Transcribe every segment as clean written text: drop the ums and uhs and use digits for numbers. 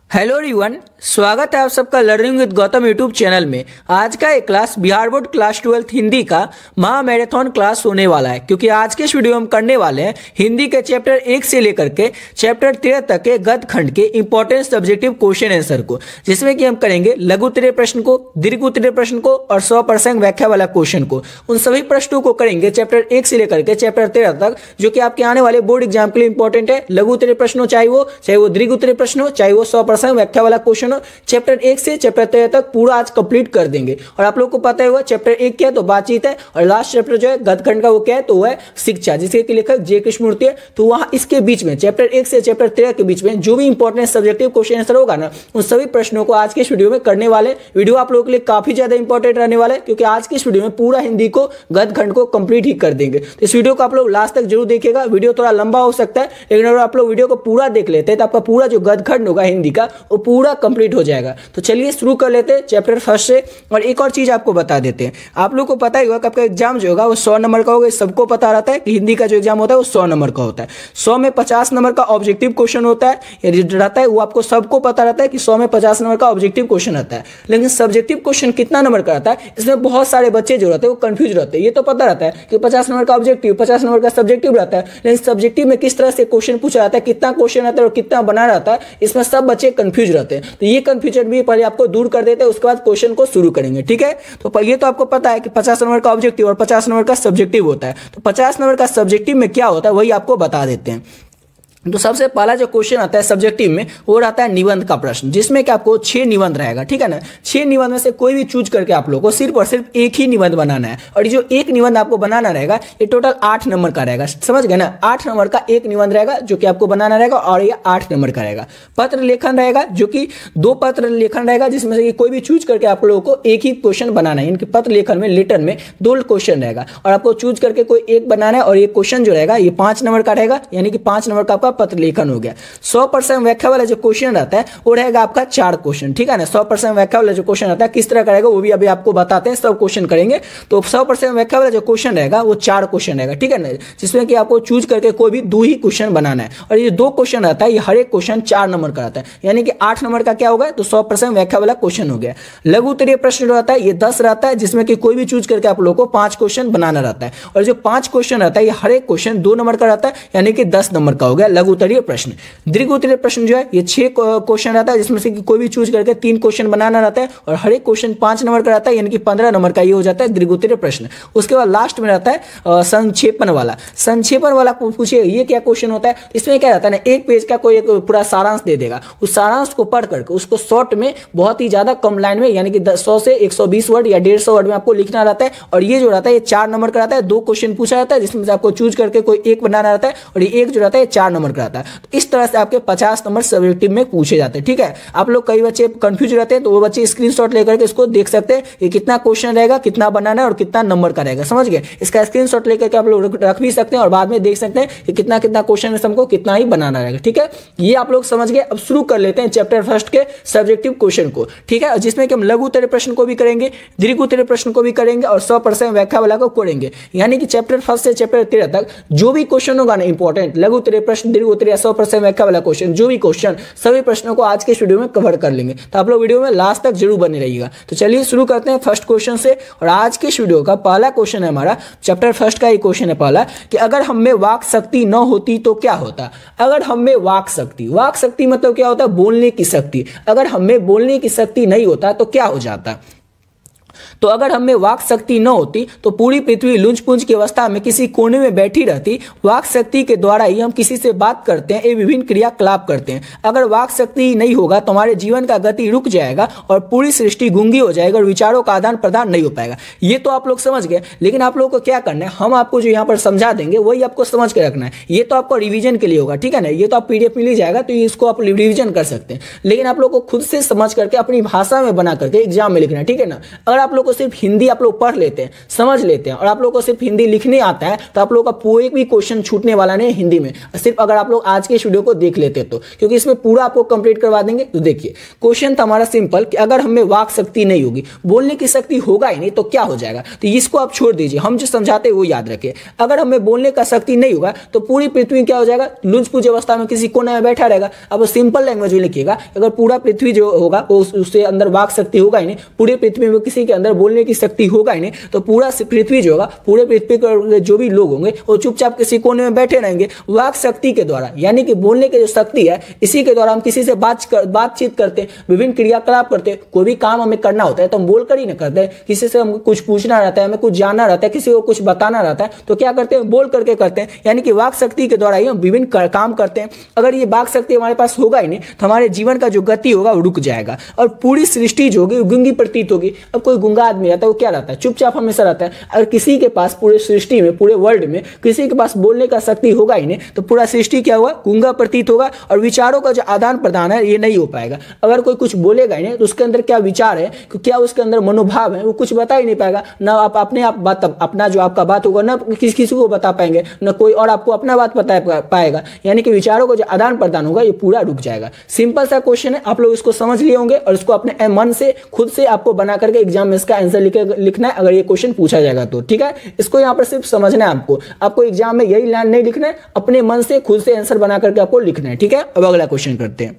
Hello everyone, स्वागत है आप सबका learning with Gautam YouTube channel में। आज का एक class Bihar board class 12 Hindi का महा मैराथन क्लास होने वाला है, क्योंकि आज के इस वीडियो में हम करने वाले हैं हिंदी के चैप्टर 1 से लेकर के चैप्टर 13 तक के गद्य खंड के इंपॉर्टेंट सब्जेक्टिव क्वेश्चन आंसर को, जिसमें कि हम करेंगे लघु उत्तरीय प्रश्न को, दीर्घ उत्तरीय प्रश्न को और 100% व्याख्या वाला क्वेश्चन को। उन सभी प्रश्नों को करेंगे चैप्टर 1 से लेकर के चैप्टर 13 तक, जो कि आपके आने वाले बोर्ड एग्जाम के लिए इंपॉर्टेंट है। लघु उत्तरीय प्रश्न हो, चाहे वो दीर्घ उत्तरीय प्रश्न हो, चाहे वो 100% व्याख्या वाला क्वेश्चन हो, चैप्टर 1 से चैप्टर 13 तक पूरा आज कंप्लीट कर देंगे। और आप लोगों को पता ही होगा चैप्टर 1 क्या है तो बातचीत है, और लास्ट चैप्टर जो है गद्य खंड का वो क्या है तो वो है शिक्षा, जिसके कि लेखक जे कृष्णमूर्ति है। तो वहां इसके बीच में चैप्टर 1 से चैप्टर 13 के बीच में जो भी इंपॉर्टेंट सब्जेक्टिव क्वेश्चन आंसर होगा ना, उन सभी प्रश्नों को आज के इस वीडियो में करने वाले। वीडियो आप लोगों के लिए काफी ज्यादा इंपॉर्टेंट रहने वाला है, क्योंकि आज के इस वीडियो में पूरा हिंदी को गद्य खंड को कंप्लीट ही कर देंगे। तो इस वीडियो को आप लोग लास्ट तक जरूर देखिएगा। वीडियो थोड़ा लंबा हो सकता है, लेकिन अगर आप लोग वीडियो को पूरा देख लेते हैं तो आपका पूरा जो गद्य खंड होगा हिंदी का वो पूरा कंप्लीट हो जाएगा। तो चलिए शुरू कर लेते हैं चैप्टर 1 से। और एक और चीज आपको बता देते हैं, आप लोग को पता ही होगा कि आपका एग्जाम जो होगा वो 100 नंबर का होगा। सबको पता रहता है कि हिंदी का जो एग्जाम होता है वो 100 नंबर का होता है। 100 में 50 नंबर का ऑब्जेक्टिव क्वेश्चन होता है, रहता है वो आपको सबको पता रहता है कि 100 में 50 नंबर का ऑब्जेक्टिव क्वेश्चन आता है। लेकिन सब्जेक्टिव क्वेश्चन कितना नंबर का आता है, इसमें बहुत सारे बच्चे जो रहते हैं वो कंफ्यूज रहते हैं। ये तो पता रहता है कि 50 नंबर का ऑब्जेक्टिव, 50 नंबर का सब्जेक्टिव रहता है, लेकिन सब्जेक्टिव में किस तरह से क्वेश्चन पूछा जाता है, कितना क्वेश्चन आता है और कितना बना रहता है, इसमें सब बच्चे कंफ्यूज रहते हैं। तो ये कंफ्यूजन भी पहले आपको दूर कर देते हैं, उसके बाद क्वेश्चन को शुरू करेंगे। ठीक है, तो ये तो आपको पता है कि 50 नंबर का ऑब्जेक्टिव और 50 नंबर का सब्जेक्टिव होता है। तो 50 नंबर का सब्जेक्टिव में क्या होता है वही आपको बता देते हैं। तो सबसे पहला जो क्वेश्चन आता है सब्जेक्टिव में वो रहता है निबंध का प्रश्न, जिसमें कि आपको 6 निबंध रहेगा। ठीक है ना, 6 निबंध में से कोई भी चूज करके आप लोगों को सिर्फ और सिर्फ एक ही निबंध बनाना है। और ये जो एक निबंध आपको बनाना रहेगा ये टोटल 8 नंबर का रहेगा। समझ गए ना, 8 नंबर का एक निबंध रहेगा जो कि आपको बनाना रहेगा, और ये 8 नंबर का रहेगा। पत्र लेखन रहेगा, जो कि 2 पत्र लेखन रहेगा, जिसमें से कोई भी चूज करके आप लोगों को एक ही क्वेश्चन बनाना है। इनके पत्र लेखन में लेटर में 2 क्वेश्चन रहेगा, और आपको चूज करके कोई एक बनाना है। और ये क्वेश्चन जो रहेगा ये 5 नंबर का रहेगा, यानी कि 5 नंबर का आपका पत्र लेखन हो गया। 100% व्याख्या वाला जो क्वेश्चन रहता है वो रहेगा आपका 4 क्वेश्चन। ठीक है ना, 100% व्याख्या वाला जो क्वेश्चन रहता है किस तरह का रहेगा वो भी अभी आपको बताते हैं, सब क्वेश्चन करेंगे। तो 100% व्याख्या वाला जो क्वेश्चन रहेगा वो 4 क्वेश्चन रहेगा। ठीक है ना, जिसमें कि आपको चूज करके कोई भी 2 ही क्वेश्चन बनाना है। और ये 2 क्वेश्चन रहता है, ये हर एक क्वेश्चन 4 नंबर का रहता है, यानी कि 8 नंबर का क्या होगा तो 100% व्याख्या वाला क्वेश्चन हो गया। लघु उत्तरीय प्रश्न जो रहता है ये 10 रहता है, जिसमें कि कोई भी चूज करके आप लोगों को 5 क्वेश्चन बनाना रहता है। और जो 5 क्वेश्चन रहता है ये हर एक क्वेश्चन 2 नंबर का रहता है, यानी कि 10 नंबर का हो गया लघु उत्तरीय प्रश्न। दीर्घ उत्तरीय प्रश्न जो है ये 6 क्वेश्चन रहता है, जिसमें से कि कोई भी चूज करके 3 क्वेश्चन बनाना रहता है, और हर एक क्वेश्चन 5 नंबर का रहता है, यानी कि 15 नंबर का ये हो जाता है दीर्घ उत्तरीय प्रश्न। उसके बाद लास्ट में रहता है संक्षेपण वाला। संक्षेपण वाला पूछिए ये क्या क्वेश्चन होता है, इसमें क्या रहता है ना, एक पेज का कोई एक पूरा सारांश दे देगा, उस सारांश को पढ़ करके उसको शॉर्ट में बहुत ही ज्यादा कम लाइन में, यानी कि 100 से 120 वर्ड या 150 वर्ड में आपको लिखना रहता है। और ये जो रहता है ये 4 नंबर का रहता है। 2 क्वेश्चन पूछा जाता है, जिसमें से आपको चूज करके कोई एक बनाना रहता है, और ये एक जो रहता है 4 नंबर का रहता है। तो इस तरह से आपके 50 नंबर सब्जेक्टिव में पूछे जाते हैं। ठीक है, आप लोग कई बच्चे कंफ्यूज रहते हैं, तो वो बच्चे स्क्रीनशॉट लेकर के इसको देख सकते हैं कि कितना क्वेश्चन रहेगा, कितना बनाना है और कितना नंबर का रहेगा। समझ गए, इसका स्क्रीनशॉट लेकर के आप लोग रख भी सकते हैं, और बाद में देख सकते हैं कि कितना कितना क्वेश्चन है, हमको कितना ही बनाना रहेगा। ठीक है, ये आप लोग समझ गए। अब शुरू कर लेते हैं चैप्टर 1 के सब्जेक्टिव क्वेश्चन को। ठीक है, जिसमें कि हम लघु उत्तरीय प्रश्न को भी करेंगे, दीर्घ उत्तरीय प्रश्न को भी करेंगे, और 100% व्याख्या वाला को करेंगे। यानी कि चैप्टर 1 से चैप्टर 13 तक जो भी क्वेश्चन होगा ना इंपॉर्टेंट, लघु उत्तरीय प्रश्न, दीर्घ उत्तरीय, 100% व्याख्या वाला क्वेश्चन, जो भी क्वेश्चन, सभी प्रश्नों को आज के इस वीडियो में कवर कर लेंगे। तो आप लोग वीडियो में लास्ट तक जरूर बने रहिएगा। तो चलिए शुरू करते हैं फर्स्ट क्वेश्चन से। और आज के इस वीडियो का पहला क्वेश्चन है हमारा चैप्टर 1 का ही क्वेश्चन है पहला, कि अगर हम में वाक शक्ति न होती तो क्या होता। अगर हम में वाक शक्ति मतलब क्या होता है, बोलने की शक्ति। अगर हम में बोलने की शक्ति नहीं होता तो क्या हो जाता। तो अगर हम में वाक शक्ति न होती तो पूरी पृथ्वी लुंज पुंज की अवस्था में किसी कोने में बैठी रहती। वाक शक्ति के द्वारा ही हम किसी से बात करते हैं, ये विभिन्न क्रियाकलाप करते हैं। अगर वाक शक्ति नहीं होगा तो हमारे जीवन का गति रुक जाएगा, और पूरी सृष्टि गूंगी हो जाएगा, और विचारों का आदान प्रदान नहीं हो पाएगा। ये तो आप लोग समझ गए, लेकिन आप लोगों को क्या करना है, हम आपको जो यहाँ पर समझा देंगे वही आपको समझ के रखना है। ये तो आपको रिवीजन के लिए होगा। ठीक है ना, ये तो आप PDF मिल जाएगा, तो इसको आप रिवीजन कर सकते हैं, लेकिन आप लोग को खुद से समझ करके अपनी भाषा में बना करके एग्जाम में लिखना है। ठीक है ना, अगर आप लोग को सिर्फ हिंदी आप लोग पढ़ लेते हैं, समझ लेते हैं, और आप लोग को सिर्फ हिंदी लिखने आता है, तो आप लोग का कोई भी क्वेश्चन छूटने वाला नहीं हिंदी में, सिर्फ अगर आप लोग आज के इस वीडियो को देख लेते तो, क्योंकि इसमें पूरा आपको कंप्लीट करवा देंगे। तो देखिए क्वेश्चन था हमारा सिंपल कि अगर हमें वाक शक्ति नहीं होगी, बोलने की शक्ति होगा ही नहीं, तो क्या हो जाएगा। तो इसको आप छोड़ दीजिए, हम जो समझाते हैं वो याद रखिए। अगर हमें बोलने का शक्ति नहीं होगा तो पूरी पृथ्वी क्या हो जाएगा, लुंज-पुंज अवस्था में किसी कोने में बैठा रहेगा। अब सिंपल लैंग्वेज में लिखिएगा, अगर पूरा पृथ्वी जो होगा उससे अंदर वाक शक्ति होगा ही नहीं, पूरी पृथ्वी में किसी के अंदर बोलने की शक्ति होगा ही नहीं, तो पूरा पृथ्वी जो होगा, पूरे पृथ्वी के जो भी लोग होंगे वो चुपचाप किसी कोने में बैठे रहेंगे। वाक शक्ति के द्वारा, यानी कि बोलने की जो शक्ति है, इसी के द्वारा हम किसी से बातचीत करते हैं, विभिन्न क्रियाकलाप करते हैं। कोई भी काम हमें करना होता है तो हम बोल कर ही ना करते हैं। किसी से हमको कुछ पूछना रहता है, हमें कुछ जानना रहता है, किसी को कुछ बताना रहता है, तो क्या करते हैं, बोल करके करते हैं। यानी कि वाक शक्ति के द्वारा ही हम विभिन्न काम करते हैं। अगर ये वाक शक्ति हमारे पास होगा ही नहीं तो हमारे जीवन का जो गति होगा वो रुक जाएगा, और पूरी सृष्टि जो होगी गूंगी प्रतीत होगी। अब कोई गूंगा आदमी रहता है, वो क्या रहता है, चुपचाप हमेशा रहता है। अगर किसी के पास पूरे सृष्टि में, पूरे वर्ल्ड में किसी के पास बोलने का शक्ति होगा ही नहीं, तो पूरा सृष्टि क्या होगा, गूंगा प्रतीत होगा, और विचारों का जो आदान प्रदान है ये नहीं हो पाएगा। अगर कोई कुछ बोलेगा ही नहीं तो उसके अंदर क्या विचार है, क्या उसके अंदर मनोभाव है, वो कुछ बता ही नहीं पाएगा। ना आप अपने आप बात, अपना जो आपका बात होगा ना किसी को बता पाएंगे, ना कोई और आपको अपना बात बता पाएगा। यानी कि विचारों का जो आदान प्रदान होगा ये पूरा रुक जाएगा। सिंपल सा क्वेश्चन है, आप लोग इसको समझ लिए होंगे, और इसको अपने मन से खुद से आपको बना करके एग्जाम में इसका आंसर लिखना है, अगर ये क्वेश्चन पूछा जाएगा तो। ठीक है, इसको यहाँ पर सिर्फ समझना है आपको एग्जाम में यही लाइन नहीं लिखना है, अपने मन से खुद से आंसर बना करके आपको लिखना है। ठीक है, अब अगला क्वेश्चन करते हैं।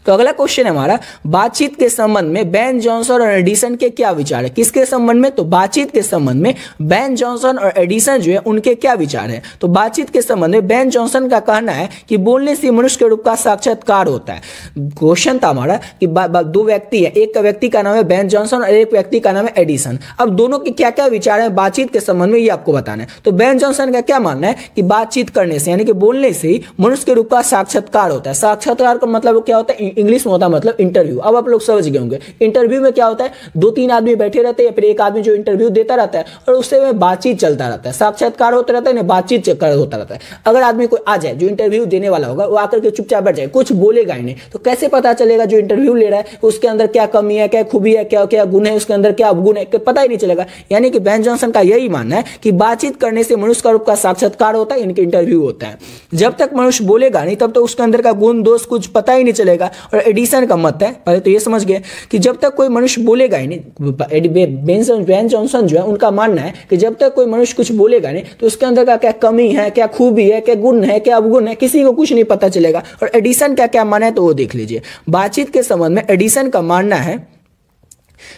तो अगला क्वेश्चन है हमारा, बातचीत के संबंध में बेन जॉनसन और एडिसन के क्या विचार है। किसके संबंध में, तो बातचीत के संबंध में बेन जॉनसन और एडिसन जो है उनके क्या विचार है। तो बातचीत के संबंध में बेन जॉनसन का कहना है कि बोलने से मनुष्य के रूप का साक्षात्कार होता है। क्वेश्चन था हमारा कि दो व्यक्ति है, एक व्यक्ति का नाम है बेन जॉनसन और एक व्यक्ति का नाम है एडिसन। अब दोनों के क्या क्या विचार है बातचीत के संबंध में, ये आपको बताना है। तो बेन जॉनसन का क्या मानना है कि बातचीत करने से, यानी कि बोलने से ही मनुष्य के रूप का साक्षात्कार होता है। साक्षात्कार का मतलब क्या होता है, इंग्लिश में होता है मतलब इंटरव्यू। अब आप लोग समझ गए होंगे, इंटरव्यू में क्या होता है, 2-3 आदमी बैठे रहते हैं, या फिर एक आदमी जो इंटरव्यू देता रहता है और उससे में बातचीत चलता रहता है, साक्षात्कार होता रहता है ना, बातचीत होता रहता है। अगर आदमी कोई आ जाए जो इंटरव्यू देने वाला होगा, वो आकर के चुपचाप बैठ जाए, कुछ बोलेगा ही नहीं, तो कैसे पता चलेगा जो इंटरव्यू ले रहा है उसके अंदर क्या कमी है, क्या खूबी है, क्या क्या गुण है, उसके अंदर क्या अवगुण है, पता ही नहीं चलेगा। यानी कि बेन जॉनसन का यही मानना है कि बातचीत करने से मनुष्य का रूप का साक्षात्कार होता है, यानी कि इंटरव्यू होता है। जब तक मनुष्य बोलेगा नहीं तब तो उसके अंदर का गुण दोष कुछ पता ही नहीं चलेगा। और एडिसन का मत है, पहले तो ये समझ गए कि जब तक कोई मनुष्य बोलेगा ही नहीं, बेन जॉनसन जो है उनका मानना है कि जब तक कोई मनुष्य कुछ बोलेगा नहीं तो उसके अंदर का क्या कमी है, क्या खूबी है, क्या गुण है, क्या अवगुण है, किसी को कुछ नहीं पता चलेगा। और एडिसन का क्या मानना है तो वो देख लीजिए। बातचीत के संबंध में एडिसन का मानना है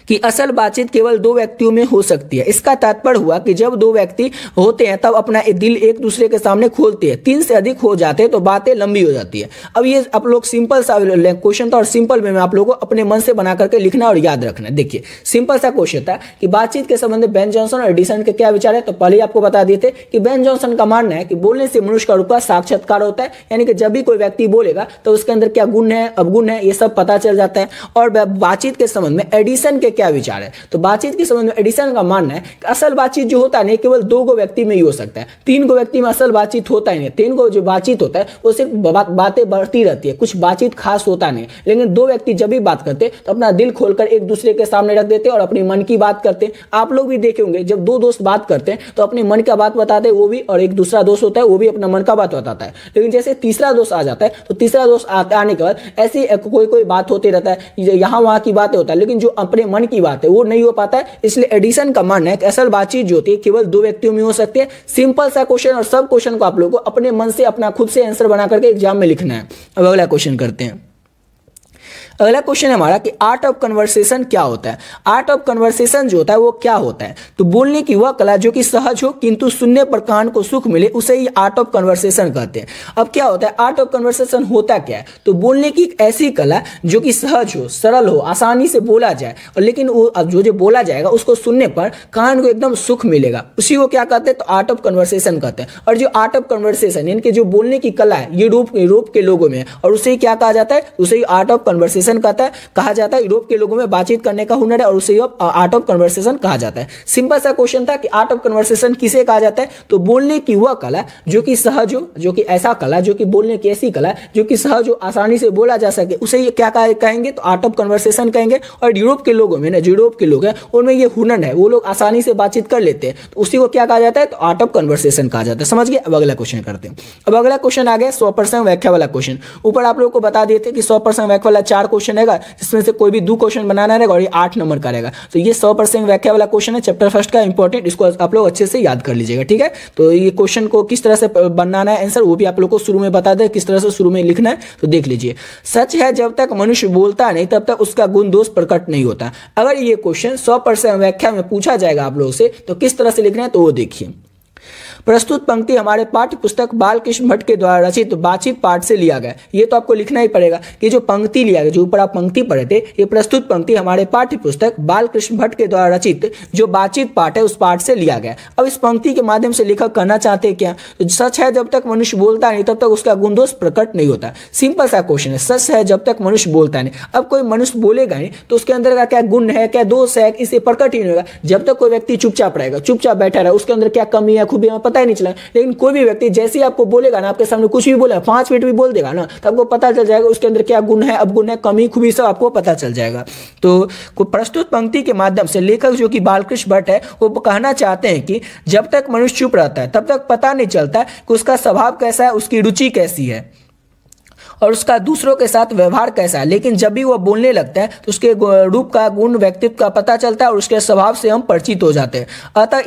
कि असल बातचीत केवल 2 व्यक्तियों में हो सकती है। इसका तात्पर्य हुआ कि जब 2 व्यक्ति होते हैं तब अपना दिल एक दूसरे के सामने खोलते हैं, 3 से अधिक हो जाते हैं तो बातें लंबी हो जाती है। अब ये आप लोग सिंपल सा क्वेश्चन था और सिंपल वे में आप लोगों को अपने मन से बना करके लिखना और याद रखना है। देखिए सिंपल सा क्वेश्चन था कि बातचीत के संबंध में बेन जॉनसन और एडिसन के क्या विचार है। तो पहले आपको बता देते कि बेन जॉनसन का मानना है कि बोलने से मनुष्य का रूप का साक्षात्कार होता है, यानी कि जब भी कोई व्यक्ति बोलेगा तो उसके अंदर क्या गुण है, अवगुण है, ये सब पता चल जाता है। और बातचीत के संबंध में एडिसन के क्या विचार है। तो बातचीत के संबंध में एडिसन का मानना है कि असल बातचीत जो होता है नहीं केवल 2 गो व्यक्ति में ही हो सकता है, 3 गो व्यक्ति में असल बातचीत होता ही नहीं। 3 गो जो बातचीत होता है वो सिर्फ बातें बढ़ती रहती है, कुछ बातचीत खास होता नहीं। लेकिन 2 व्यक्ति जब भी बात करते तो अपना दिल खोलकर एक दूसरे के सामने रख देते और अपनी मन की बात करते। आप लोग भी देखे होंगे जब 2 दोस्त बात करते हैं तो अपने मन का बात बताते हैं वो भी, और एक दूसरा दोस्त होता है वो भी अपना मन का बात बताता है। लेकिन जैसे तीसरा दोस्त आ जाता है तो तीसरा दोस्त आने के बाद ऐसी कोई बात होती रहता है, यहाँ वहां की बातें होता है, लेकिन जो अपने मन की बात है वो नहीं हो पाता है। इसलिए एडिसन का मानना है कि असल बातचीत जो होती है केवल 2 व्यक्तियों में हो सकती है। सिंपल सा क्वेश्चन और सब क्वेश्चन को आप लोगों को अपने मन से अपना खुद से आंसर बना करके एग्जाम में लिखना है। अब अगला क्वेश्चन करते हैं। अगला क्वेश्चन है हमारा कि आर्ट ऑफ कन्वर्सेशन क्या होता है। आर्ट ऑफ कन्वर्सेशन जो होता है वो क्या होता है। तो बोलने की वह कला जो कि सहज हो किंतु सुनने पर कान को सुख मिले उसे ही आर्ट ऑफ कन्वर्सेशन कहते हैं। अब क्या होता है आर्ट ऑफ कन्वर्सेशन होता क्या है। तो बोलने की एक ऐसी कला जो कि सहज हो, सरल हो, आसानी से बोला जाए, और लेकिन वो जो बोला जाएगा उसको सुनने पर कान को एकदम सुख मिलेगा, उसी को क्या कहते हैं तो आर्ट ऑफ कन्वर्सेशन कहते हैं। और जो आर्ट ऑफ कन्वर्सेशन यानी कि जो बोलने की कला है ये यूरोप के लोगों में, और उसे क्या कहा जाता है, उसे आर्ट ऑफ कन्वर्सेशन कन्वर्सेशन कहा जाता है। यूरोप के लोगों में बातचीत करने का हुनर है और उसे आर्ट ऑफ कन्वर्सेशन कहा जाता है। सिंपल सा क्वेश्चन था कि आर्ट ऑफ कन्वर्सेशन किसे कहा जाता है, तो बोलने की वह कला जो कि सहज हो, जो कि ऐसा कला जो कि बोलने की ऐसी कला जो कि सहज हो, आसानी से बोला जा सके, उसे क्या कहेंगे, तो आर्ट ऑफ कन्वर्सेशन कहेंगे। और यूरोप के लोगों में ना, जो यूरोप के लोग हैं उनमें ये हुनर है, वो लोग आसानी से बातचीत कर लेते हैं, तो उसी को क्या कहा जाता है, तो आर्ट ऑफ कन्वर्सेशन कहा जाता है। समझ गए। अब अगला क्वेश्चन करते हैं। अब अगला क्वेश्चन आ गया 100% व्याख्या वाला क्वेश्चन। ऊपर आप लोगों को बता देते कि 100% व्याख्या वाला 4 क्वेश्चन रहेगा, जिसमें से कोई भी 2 क्वेश्चन बनाना रहेगा और ये 8 नंबर का रहेगा। तो ये 100% व्याख्या वाला क्वेश्चन है, चैप्टर फर्स्ट का इंपॉर्टेंट, इसको आप लोग अच्छे से याद कर लीजिएगा। ठीक है, तो ये क्वेश्चन को किस तरह से बनाना है आंसर, वो भी आप लोग को शुरू में बता दे किस तरह से शुरू में लिखना है। तो देख लीजिए, सच है जब तक मनुष्य बोलता नहीं तब तक उसका गुण दोष प्रकट नहीं होता। अगर ये क्वेश्चन 100% व्याख्या में पूछा जाएगा आप लोगों से, तो किस तरह से लिखना है, तो वो देखिए। प्रस्तुत पंक्ति हमारे पाठ्य पुस्तक बालकृष्ण भट्ट के द्वारा रचित बातचीत पाठ से लिया गया। ये तो आपको लिखना ही पड़ेगा कि जो पंक्ति लिया गया, जो ऊपर आप पंक्ति पढ़े थे, ये प्रस्तुत पंक्ति हमारे पाठ्य पुस्तक बालकृष्ण भट्ट के द्वारा रचित जो बातचीत पाठ है उस पाठ से लिया गया। अब इस पंक्ति के माध्यम से लेखक कहना चाहते हैं क्या, तो सच है जब तक मनुष्य बोलता नहीं तब तक उसका गुण दोष प्रकट नहीं होता। सिंपल सा क्वेश्चन है, सच है जब तक मनुष्य बोलता नहीं। अब कोई मनुष्य बोलेगा नहीं तो उसके अंदर का क्या गुण है, क्या दोष है, इसे प्रकट ही नहीं होगा। जब तक कोई व्यक्ति चुपचाप रहेगा, चुपचाप बैठा रहा, उसके अंदर क्या कमी है, खूबी है, पता ही नहीं चला। लेकिन कोई भी व्यक्ति जैसे ही आपको बोलेगा ना, आपके सामने कुछ भी बोला, 5 मिनट भी बोल देगा ना, तो आपको पता चल जाएगा उसके अंदर क्या गुण है, अवगुण है, कमी खूबी, सब आपको पता चल जाएगा। तो प्रस्तुत पंक्ति के माध्यम से लेखक जो कि बालकृष्ण भट्ट है, वो कहना चाहते हैं कि जब तक मनुष्य चुप रहता है तब तक पता नहीं चलता कि उसका स्वभाव कैसा है, उसकी रुचि कैसी है और उसका दूसरों के साथ व्यवहार कैसा है। लेकिन जब भी वो बोलने लगता है तो उसके रूप का, गुण, व्यक्तित्व का पता चलता है और उसके स्वभाव से हम परिचित हो जाते हैं। अतः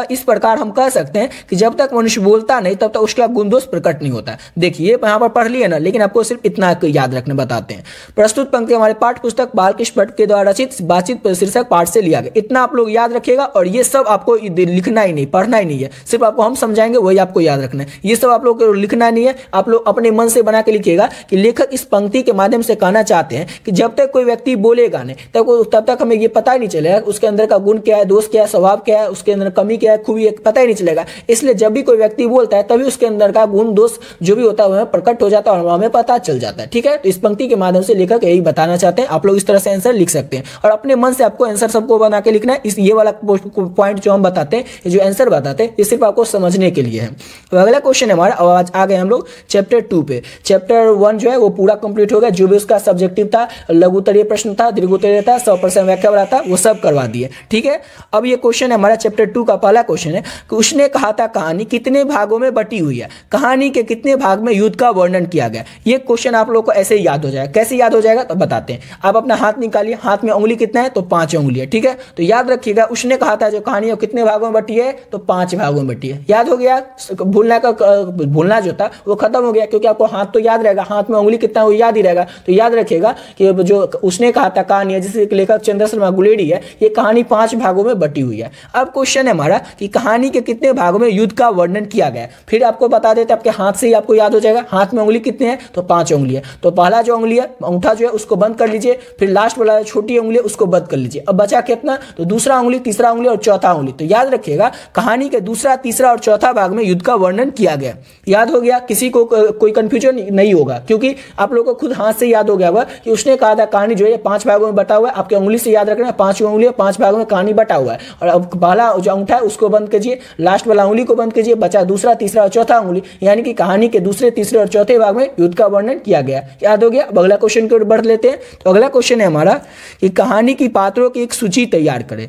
इस प्रकार हम कह सकते हैं कि जब तक मनुष्य बोलता नहीं तब तक उसका गुण दोष प्रकट नहीं होता। देखिए यहाँ पर पढ़ लिया ना, लेकिन आपको सिर्फ इतना याद रखने बताते हैं। प्रस्तुत पंक्ति हमारे पाठ्य पुस्तक बालकृष्ण भट्ट के द्वारा रचित बातचीत शीर्षक पाठ से लिया गया। इतना आप लोग याद रखिएगा और ये सब आपको लिखना ही नहीं, पढ़ना ही नहीं है, सिर्फ आपको हम समझाएंगे वही आपको याद रखना है। ये सब आप लोग को लिखना नहीं है, आप लोग अपने मन से बना के लिखिएगा कि लेखक इस पंक्ति के माध्यम से कहना चाहते हैं कि जब तक कोई व्यक्ति बोलेगा नहीं तब तक हमें ये पता ही नहीं चलेगा उसके अंदर का गुण क्या है, दोष क्या है, स्वभाव क्या है, उसके अंदर कमी क्या है, खूबी है, पता ही नहीं चलेगा। इसलिए जब भी कोई व्यक्ति बोलता है तभी उसके अंदर का गुण दोष जो भी होता है वह प्रकट हो जाता है और हमें पता चल जाता है। ठीक है, तो इस पंक्ति के माध्यम से लेखक यही बताना चाहते हैं। आप लोग इस तरह से आंसर लिख सकते हैं और अपने मन से आपको आंसर सबको बना के लिखना है। इस ये वाला पॉइंट जो हम बताते हैं, जो आंसर बताते हैं, ये सिर्फ आपको समझने के लिए है। तो अगला क्वेश्चन है हमारा, आज आ गए हम लोग चैप्टर 2 पे। चैप्टर 1 जो है वो पूरा कंप्लीट हो गया, जो भी उसका सब्जेक्टिव था, लघुत्तरीय प्रश्न था, दीर्घोत्तरीय था, 100% व्याख्या वाला था, वो सब करवा दिए। ठीक है, अब ये क्वेश्चन है हमारा चैप्टर 2 का पहला क्वेश्चन है कि उसने कहा था कहानी कितने भागों में बटी हुई है, कहानी के कितने भाग में युद्ध का वर्णन किया गया। ये क्वेश्चन आप लोग को ऐसे ही याद हो जाएगा। कैसे याद हो जाएगा तो बताते हैं। आप अपना हाथ निकालिए, हाथ में उंगली कितना है, तो 5 उंगली है। ठीक है, तो याद रखिएगा, उसने कहा था जो कहानी कितने भागों में बटी है, तो 5 भागों में बटी है। याद हो गया, भूलना जो था वो खत्म हो गया, क्योंकि आपको हाथ तो याद रहेगा, हाथ में उंगली कितना वो याद ही रहेगा। तो याद रखिएगा कि जो उसने कहा था कहानी है, जिसके लेखक चंद्र शर्मा गुलेरी है, ये कहानी 5 भागों में बटी हुई है। अब क्वेश्चन है हमारा कि कहानी के कितने भागों में युद्ध का वर्णन किया गया। फिर आपको बता देते, आपके हाथ से ही आपको याद हो जाएगा। हाथ में उंगली कितने हैं, तो 5 उंगली है। तो पहला जो उंगली है, अंगूठा जो है, उसको बंद कर लीजिए। फिर लास्ट वाला छोटी उंगली है, उसको बंद कर लीजिए। अब बचा कितना, तो दूसरा उंगली, तीसरा उंगली और चौथा उंगली। तो याद रखिएगा, कहानी के दूसरा, तीसरा और चौथा भाग में युद्ध का वर्णन किया गया। याद हो गया, किसी को कोई कंफ्यूजन नहीं होगा, क्योंकि आप लोगों को खुद हाथ से याद हो गया होगा कि उसने कहा था कहानी जो है 5 भागों में बटा हुआ है। आपके उंगली से याद रखना, 5 उंगली 5 भागों में कहानी बटा हुआ है। और अब पहला जो अंगूठा है उसको बंद कीजिए, लास्ट वाला उंगली को बंद कीजिए, बचा दूसरा, तीसरा और चौथा उंगली, यानी कि कहानी के दूसरे, तीसरे और चौथे भाग में युद्ध का वर्णन किया गया। याद हो गया। अब अगला क्वेश्चन की ओर बढ़ लेते हैं। तो अगला क्वेश्चन है हमारा कि कहानी की पात्रों की एक सूची तैयार करें।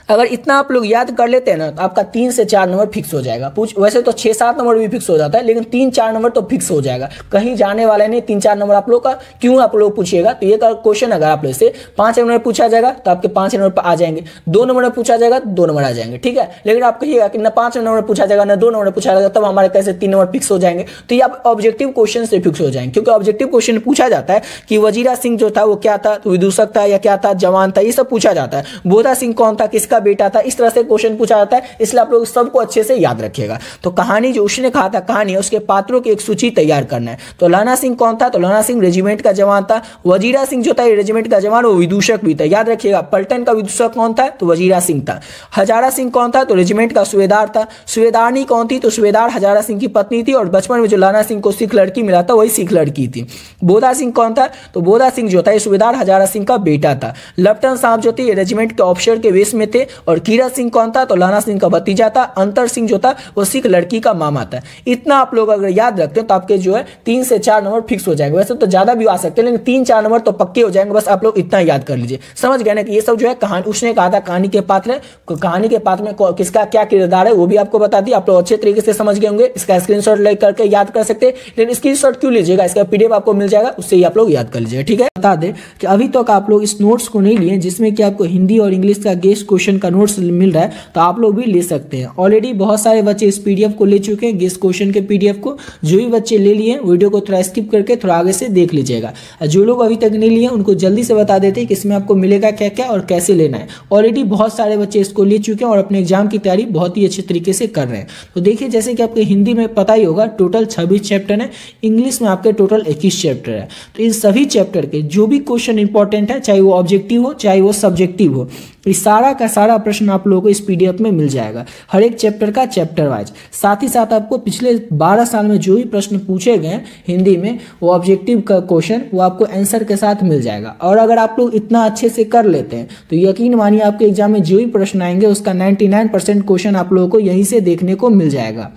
अगर इतना आप लोग याद कर लेते हैं ना, तो आपका 3 से 4 नंबर फिक्स हो जाएगा। वैसे तो 6-7 नंबर भी फिक्स हो जाता है, लेकिन 3-4 नंबर तो फिक्स हो जाएगा, कहीं जाने वाला नहीं। 3-4 नंबर आप लोग का क्यों आप लोग पूछिएगा। तो ये क्वेश्चन अगर आप लोग से 5 नंबर पूछा जाएगा तो आपके 5 नंबर पर आ जाएंगे, 2 नंबर में पूछा जाएगा तो 2 नंबर आ जाएंगे। ठीक है, लेकिन आप कहिएगा कि ना 5 नंबर पूछा जाएगा ना 2 नंबर पूछा जाएगा, तब हमारे कैसे 3 नंबर फिक्स हो जाएंगे। तो ये आप ऑब्जेक्टिव क्वेश्चन से फिक्स हो जाएंगे, क्योंकि ऑब्जेक्टिव क्वेश्चन पूछा जाता है कि वजीरा सिंह जो था वो क्या था, विदूषक था या क्या था, जवान था, ये सब पूछा जाता है। बोधा सिंह कौन था, किसका का बेटा था, इस तरह से क्वेश्चन पूछा जाता है, इसलिए आप लोग सबको अच्छे से याद रखिएगा। तो कहानी जो उसने कहा था कहानी है, उसके पात्रों की एक सूची तैयार करना है। तो लहना सिंह कौन था? तो लहना सिंह रेजिमेंट का जवान था। वजीरा सिंह जो था रेजिमेंट का जवान, वो विदूषक भी था, याद रखिएगा। पलटन का विदूषक कौन था? तो वजीरा सिंह था। हजारा सिंह कौन था? तो रेजिमेंट का सूबेदार था। सूबेदारनी कौन थी? तो सूबेदार हजारा सिंह की पत्नी थी, और बचपन में जो लहना सिंह को सिख लड़की मिला था वही सिख लड़की थी। बोधा सिंह कौन था? तो बोधा सिंह जो था ये सूबेदार हजारा सिंह का बेटा था। लेफ्टिनेंट साहब जो थे रेजिमेंट के ऑफिसर के वेश में थे। और कीरत सिंह कौन था? तो लहना सिंह का भतीजा था। अंतर सिंह जो था वो सिख लड़की का मामा था। इतना आप लोग अगर याद रखते हैं तो आपके जो है 3 से 4 नंबर फिक्स हो जाएंगे। वैसे तो ज्यादा भी आ सकते हैं, लेकिन 3-4 नंबर तो पक्के हो जाएंगे। बस आप लोग इतना याद कर लीजिए। समझ गए ना कि ये सब जो है कहानी, उसने कहा था कहानी के पात्र है, कहानी के पात्र में किसका क्या किरदार है वो भी आपको बता दिया। आप लोग अच्छे तरीके से समझ गए होंगे। इसका स्क्रीनशॉट ले करके याद कर सकते हैं, लेकिन स्क्रीनशॉट क्यों लीजिएगा, इसका पीडीएफ आपको मिल जाएगा, उससे ही आप लोग याद कर लीजिएगा। ठीक है, बता दें कि अभी तक आप लोग इस नोट्स को नहीं लिए जिसमें कि आपको हिंदी और इंग्लिश का गेस्ट क्वेश्चन का नोट्स मिल रहा है, तो आप लोग भी ले सकते हैं। ऑलरेडी बहुत सारे बच्चे इस पीडीएफ को ले चुके हैं, गेस्ट क्वेश्चन के पीडीएफ को। जो भी बच्चे ले लिए वीडियो को थोड़ा स्किप करके थोड़ा आगे से देख लीजिएगा। जो लोग अभी तक नहीं लिए उनको जल्दी से बता देते हैं कि इसमें आपको मिलेगा क्या क्या और कैसे लेना है। ऑलरेडी बहुत सारे बच्चे इसको ले चुके हैं और अपने एग्जाम की तैयारी बहुत ही अच्छे तरीके से कर रहे हैं। तो देखिए, जैसे कि आपके हिंदी में पता ही होगा टोटल 26 चैप्टर है, इंग्लिश में आपके टोटल 21 चैप्टर है। तो इन सभी चैप्टर के जो भी क्वेश्चन इंपॉर्टेंट है, चाहे वो ऑब्जेक्टिव हो चाहे वो सब्जेक्टिव हो, इस सारा का सारा प्रश्न आप लोगों को इस पीडीएफ में मिल जाएगा, हर एक चैप्टर का चैप्टर वाइज। साथ ही साथ आपको पिछले 12 साल में जो भी प्रश्न पूछे गए हिंदी में, वो ऑब्जेक्टिव का क्वेश्चन वो आपको आंसर के साथ मिल जाएगा। और अगर आप लोग इतना अच्छे से कर लेते हैं तो यकीन मानिए आपके एग्जाम में जो भी प्रश्न आएंगे उसका 99% क्वेश्चन आप लोगों को यहीं से देखने को मिल जाएगा।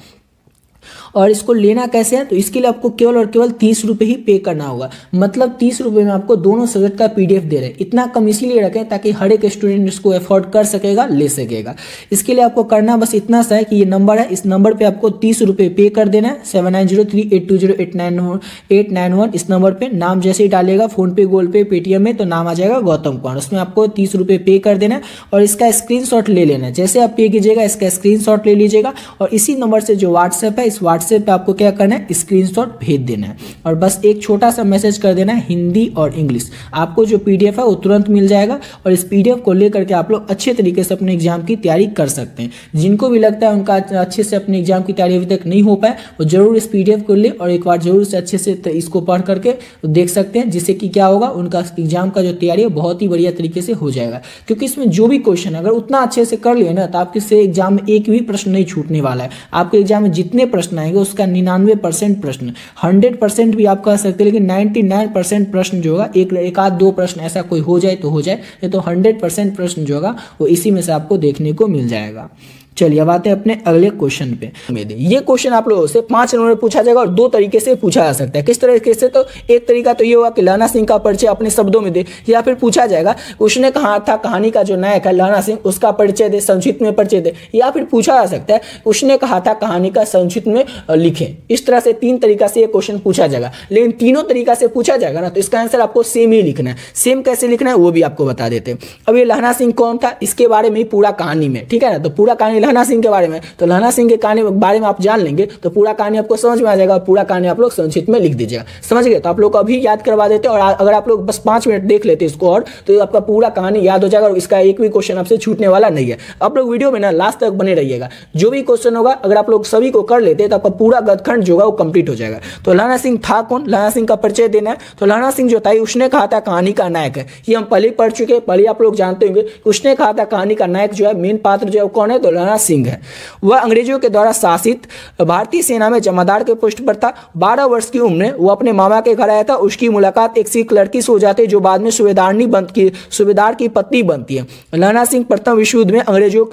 और इसको लेना कैसे है? तो इसके लिए आपको केवल और केवल 30 रुपये ही पे करना होगा। मतलब 30 रुपये में आपको दोनों सब्जेक्ट का पीडीएफ दे रहे हैं। इतना कम इसीलिए रखें ताकि हर एक स्टूडेंट इसको अफोर्ड कर सकेगा, ले सकेगा। इसके लिए आपको करना बस इतना सा है कि ये नंबर है, इस नंबर पे आपको 30 रुपये पे कर देना है। 7903820891 इस नंबर पे नाम जैसे ही डालेगा फोन पे, गूगल पे, पेटीएम में, तो नाम आ जाएगा गौतम कुमार। उसमें आपको 30 रुपये पे कर देना है और इसका स्क्रीनशॉट ले लेना है। जैसे आप पे कीजिएगा इसका स्क्रीनशॉट ले लीजिएगा और इसी नंबर से जो व्हाट्सएप है, इस व्हाट्सएप पे आपको क्या करना है, स्क्रीनशॉट भेज देना है और बस एक छोटा सा मैसेज कर देना है हिंदी और इंग्लिश। आपको जो पीडीएफ है वो तुरंत मिल जाएगा और इस पीडीएफ को लेकर के आप लोग अच्छे तरीके से अपने एग्जाम की तैयारी कर सकते हैं। जिनको भी लगता है उनका अच्छे से अपने एग्जाम की तैयारी अभी तक नहीं हो पाए, वो जरूर इस पीडीएफ को ले और एक बार जरूर से अच्छे से इसको पढ़ करके देख सकते हैं, जिससे कि क्या होगा, उनका एग्जाम का जो तैयारी है बहुत ही बढ़िया तरीके से हो जाएगा। क्योंकि इसमें जो भी क्वेश्चन अगर उतना अच्छे से कर लिए ना, तो आपके से एग्जाम में एक भी प्रश्न नहीं छूटने वाला है। आपके एग्जाम में जितने प्रश्न आएंगे उसका 99% प्रश्न, 100% भी आप कह सकते हैं, लेकिन 99% प्रश्न जो होगा, एक आध दो प्रश्न ऐसा कोई हो जाए तो हो जाए, नहीं तो 100% प्रश्न जो होगा वो इसी में से आपको देखने को मिल जाएगा। चलिए अब आते हैं अपने अगले क्वेश्चन पे। ये क्वेश्चन आप लोगों से 5 नंबर में पूछा जाएगा और 2 तरीके से पूछा जा सकता है। किस तरीके से? तो एक तरीका तो ये होगा कि लहना सिंह का परिचय अपने शब्दों में दे, या फिर पूछा जाएगा उसने कहा था कहानी का जो नायक है लहना सिंह, उसका परिचय दे, संक्षिप्त में परिचय दे। या फिर पूछा जा सकता है उसने कहा था कहानी का संक्षिप्त में लिखें। इस तरह से 3 तरीका से ये क्वेश्चन पूछा जाएगा, लेकिन तीनों तरीका से पूछा जाएगा ना, तो इसका आंसर आपको सेम ही लिखना है। सेम कैसे लिखना है वो भी आपको बता देते हैं। अब ये लहना सिंह कौन था, इसके बारे में पूरा कहानी में, ठीक है ना, तो पूरा कहानी लहना सिंह के बारे में, तो लहना सिंह के कहानी बारे में आप जान लेंगे तो पूरा कहानी आपको समझ में आ जाएगा और पूरा कहानी आप लोग संक्षिप्त में लिख दीजिएगा। समझ गए? तो आप लोग को अभी याद करवा देते हैं और अगर आप लोग बस 5 मिनट देख लेते इसको और, तो आपका पूरा कहानी याद हो जाएगा और इसका एक भी क्वेश्चन आपसे छूटने वाला नहीं है। आप लोग वीडियो में ना लास्ट तक बने रहिएगा। जो भी क्वेश्चन होगा अगर आप लोग सभी को कर लेते हैं तो आपका पूरा गदखंड जो होगा वो कंप्लीट हो जाएगा। तो लहना सिंह था कौन, लहना सिंह का परिचय देना है। तो लहना सिंह जो था उसने कहा था कहानी का नायक है, ये हम पहले पढ़ चुके हैं, पहले आप लोग जानते होंगे। उसने कहा था कहानी का नायक जो है, मेन पात्र जो है कौन है, तो लहना सिंह है। वह अंग्रेजों के द्वारा शासित भारतीय सेना में जमादार के पोस्ट पर था। 12 वर्ष की उम्र में वो अपने मामा के घर आया था। उसकी मुलाकात एक सिख लड़की से हो जाती है जो बाद में सूबेदार की पत्नी बनती है। लहना सिंह प्रथम विश्व युद्ध में अंग्रेजों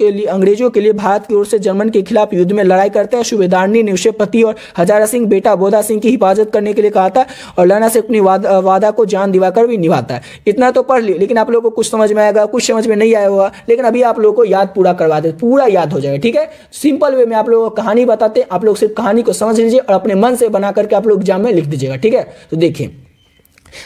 के लिए भारत की ओर से जर्मन के खिलाफ युद्ध में लड़ाई करते हैं। सूबेदारनी ने उसे पति और हजारा सिंह बेटा बोधा सिंह की हिफाजत करने के लिए कहा था और लहना से अपनी वादा को जान दिवाकर भी निभाता है। इतना तो पढ़ लिया, लेकिन आप लोगों को कुछ समझ में आएगा, कुछ समझ में नहीं आया होगा, लेकिन अभी आप लोगों को याद पूरा करवा दे, पूरा याद हो जाएगा। ठीक है, सिंपल वे में आप लोगों को कहानी बताते हैं, आप लोग सिर्फ कहानी को समझ लीजिए और अपने मन से बना करके आप लोग एग्जाम में लिख दीजिएगा। ठीक है, तो देखिए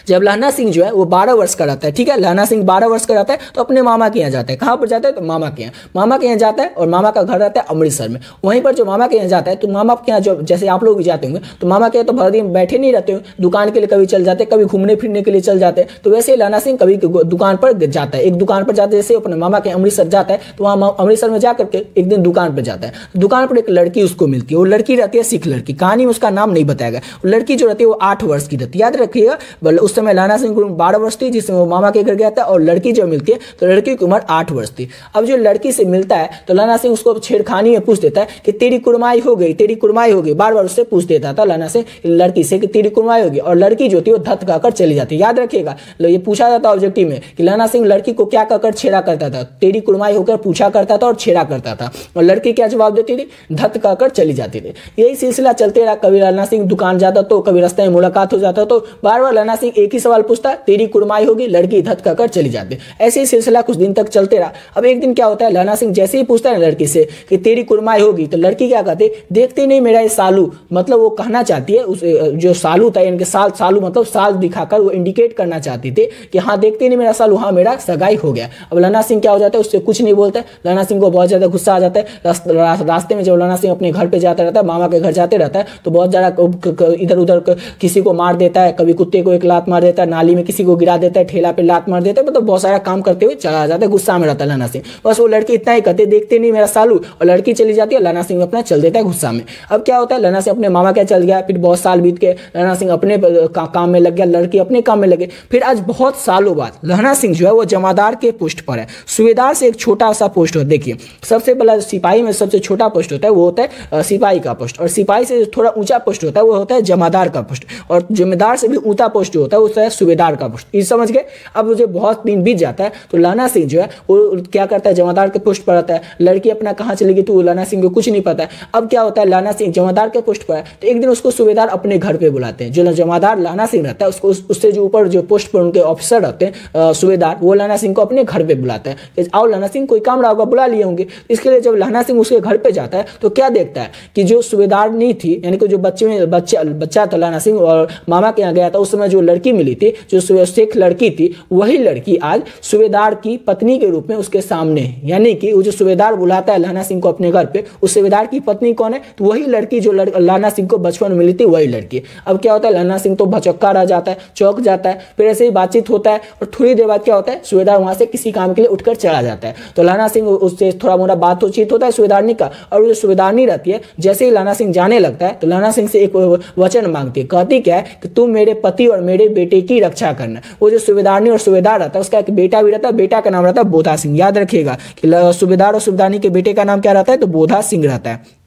जब लहना सिंह जो है वो 12 वर्ष का रहता है, ठीक है, लहना सिंह 12 वर्ष का रहता है तो अपने मामा के यहाँ जाता है। कहाँ पर जाता है? तो मामा के यहाँ। मामा के यहाँ जाता है और मामा का घर रहता है अमृतसर में। वहीं पर जो मामा के यहाँ जाता है तो मामा के यहाँ जो जैसे आप लोग भी जाते होंगे तो मामा के यहाँ तो भर दिन बैठे नहीं रहते होंगे, दुकान के लिए कभी चल जाते हैं, कभी घूमने फिरने के लिए चल जाते हैं। तो वैसे ही लहना सिंह कभी दुकान पर जाता है, एक दुकान पर जाता है, जैसे अपने मामा के अमृतसर जाता है तो वहाँ अमृतसर में जाकर के एक दिन दुकान पर जाता है। दुकान पर एक लड़की उसको मिलती है, वो लड़की रहती है सिख लड़की, कहानी में उसका नाम नहीं बताया गया। लड़की जो रहती है वो 8 वर्ष की रहती है, याद रखिएगा। उस समय लहना सिंह 12 वर्ष थी जिसमें वो मामा के घर गया था, और लड़की जो मिलती है तो लड़की की उम्र 8 वर्ष थी। अब जो लड़की से मिलता है तो लहना सिंह उसको छेड़खानी में पूछ देता है कि तेरी कुर्माई हो गई, तेरी कुर्माई हो गई, बार बार उससे पूछ देता था लहना सिंह लड़की से कि तेरी कुर्माई होगी, और लड़की जो थी वो धत कहकर चली जाती। याद रखिएगा, ये पूछा जाता ऑब्जेक्टिव में कि लहना सिंह लड़की को क्या कहकर छेड़ा करता था, तेरी कुर्माई होकर पूछा करता था और छेड़ा करता था, और लड़की क्या जवाब देती थी? धत कहकर चली जाती थी। यही सिलसिला चलते रहा, कभी लहना सिंह दुकान जाता तो कभी रास्ते में मुलाकात हो जाता तो बार बार लहना सिंह एक ही सवाल पूछता, तेरी कुर्माई होगी, लड़की धत कहकर चली जाती। ऐसे ही सिलसिला कुछ दिन तक चलते रहा। अब एक दिन क्या होता है, लहना सिंह जैसे ही पूछता है लड़की से कि तेरी कुर्माई होगी तो लड़की क्या कहती, देखते नहीं मेरा ये सालू, मतलब वो कहना चाहती है उस जो सालू था, इनके सालू मतलब साल दिखाकर वो इंडिकेट करना चाहती थी कि हाँ देखते नहीं मेरा सालू, हाँ मेरा सगाई हो गया। अब लहना सिंह क्या हो जाता है, उससे कुछ नहीं बोलता है। लहना सिंह को बहुत ज्यादा गुस्सा आ जाता है। रास्ते में जब लहना सिंह अपने घर पे जाता रहता है, मामा के घर जाते रहता है तो बहुत ज्यादा इधर उधर किसी को मार देता है, कभी कुत्ते को एक लात मार देता है, नाली में किसी को गिरा देता है, ठेला पे लात मार देता है, मतलब बहुत सारा काम करते हुए चला जाता है। गुस्सा में रहता है लहना सिंह। बस वो लड़की इतना ही कहते, देखते नहीं मेरा सालू, और लड़की चली जाती है, लहना सिंह अपना चल देता है गुस्सा में। अब क्या होता है, लहना सिंह अपने मामा क्या चल गया, फिर बहुत साल बीत के लहना सिंह अपने काम में लग गया, लड़की अपने काम में लगे। फिर आज बहुत सालों बाद लहना सिंह जो है वो जमादार के पोस्ट पर है। सूबेदार से एक छोटा सा पोस्ट होता है। देखिए, सबसे पहला सिपाही में सबसे छोटा पोस्ट होता है वो होता है सिपाही का पोस्ट, और सिपाही से थोड़ा ऊंचा पोस्ट होता है वो होता है जमादार का पोस्ट, और जमींदार से भी ऊंचा पोस्ट जो होता है वो होता है सूबेदार का पोस्ट। ये समझ गए। अब मुझे बहुत दिन बीत जाता है तो लहना सिंह जो है वो क्या करता है, जमादार के पोस्ट पर आता है। लड़की अपना कहाँ चली गई तो लहना सिंह को कुछ नहीं पता है। अब क्या होता है, लहना सिंह जमादार के पोस्ट पर है तो एक दिन उसको सूबेदार अपने घर पे बुलाते हैं। जो जमादार लहना सिंह रहता है उसको उससे जो ऊपर जो पोस्ट पर उनके ऑफिसर रहते हैं सूबेदार, वो लहना सिंह को अपने घर पे बुलाते हैं। आओ लहना सिंह, कोई काम रहा होगा, बुला लिए होंगे। इसके लिए जब लहना सिंह उसके घर पे जाता है तो क्या देखता है कि जो सूबेदार नहीं थी, यानी कि जो बच्चा था लहना सिंह और मामा के यहाँ गया था, उस समय जो लड़की मिली थी, जो सिख लड़की थी, वही लड़की आज सूबेदार की पत्नी के रूप में उसके सामने है। यानी कि वो जो सूबेदार बुलाता है लहना सिंह को अपने घर पे, उस सूबेदार की पत्नी कौन है, तो वही लड़की जो लहना सिंह को बचपन में मिली थी, वही लड़की। अब क्या होता है, लहना सिंह तो भचक्का रह जाता है, चौंक जाता है। फिर ऐसे ही बातचीत होता है और थोड़ी देर बाद क्या होता है, सूबेदार वहां से किसी काम के लिए उठकर चला जाता है। तो लहना सिंह उससे थोड़ा मोड़ा बातचीत होता है सूबेदारनी का, और वो जो सूबेदारनी रहती है, जैसे ही लहना सिंह जाने लगता है तो लहना सिंह से एक वचन मांगती है। कहती क्या है कि तुम मेरे पति और मेरे बेटे की रक्षा करना। वो जो सूबेदारनी और सूबेदार रहता है उसका एक बेटा भी रहता है, बेटा का नाम रहता है बोधा सिंह। याद रखिएगा कि सूबेदार और सूबेदारनी के बेटे का नाम क्या रहता है, तो बोधा सिंह रहता है।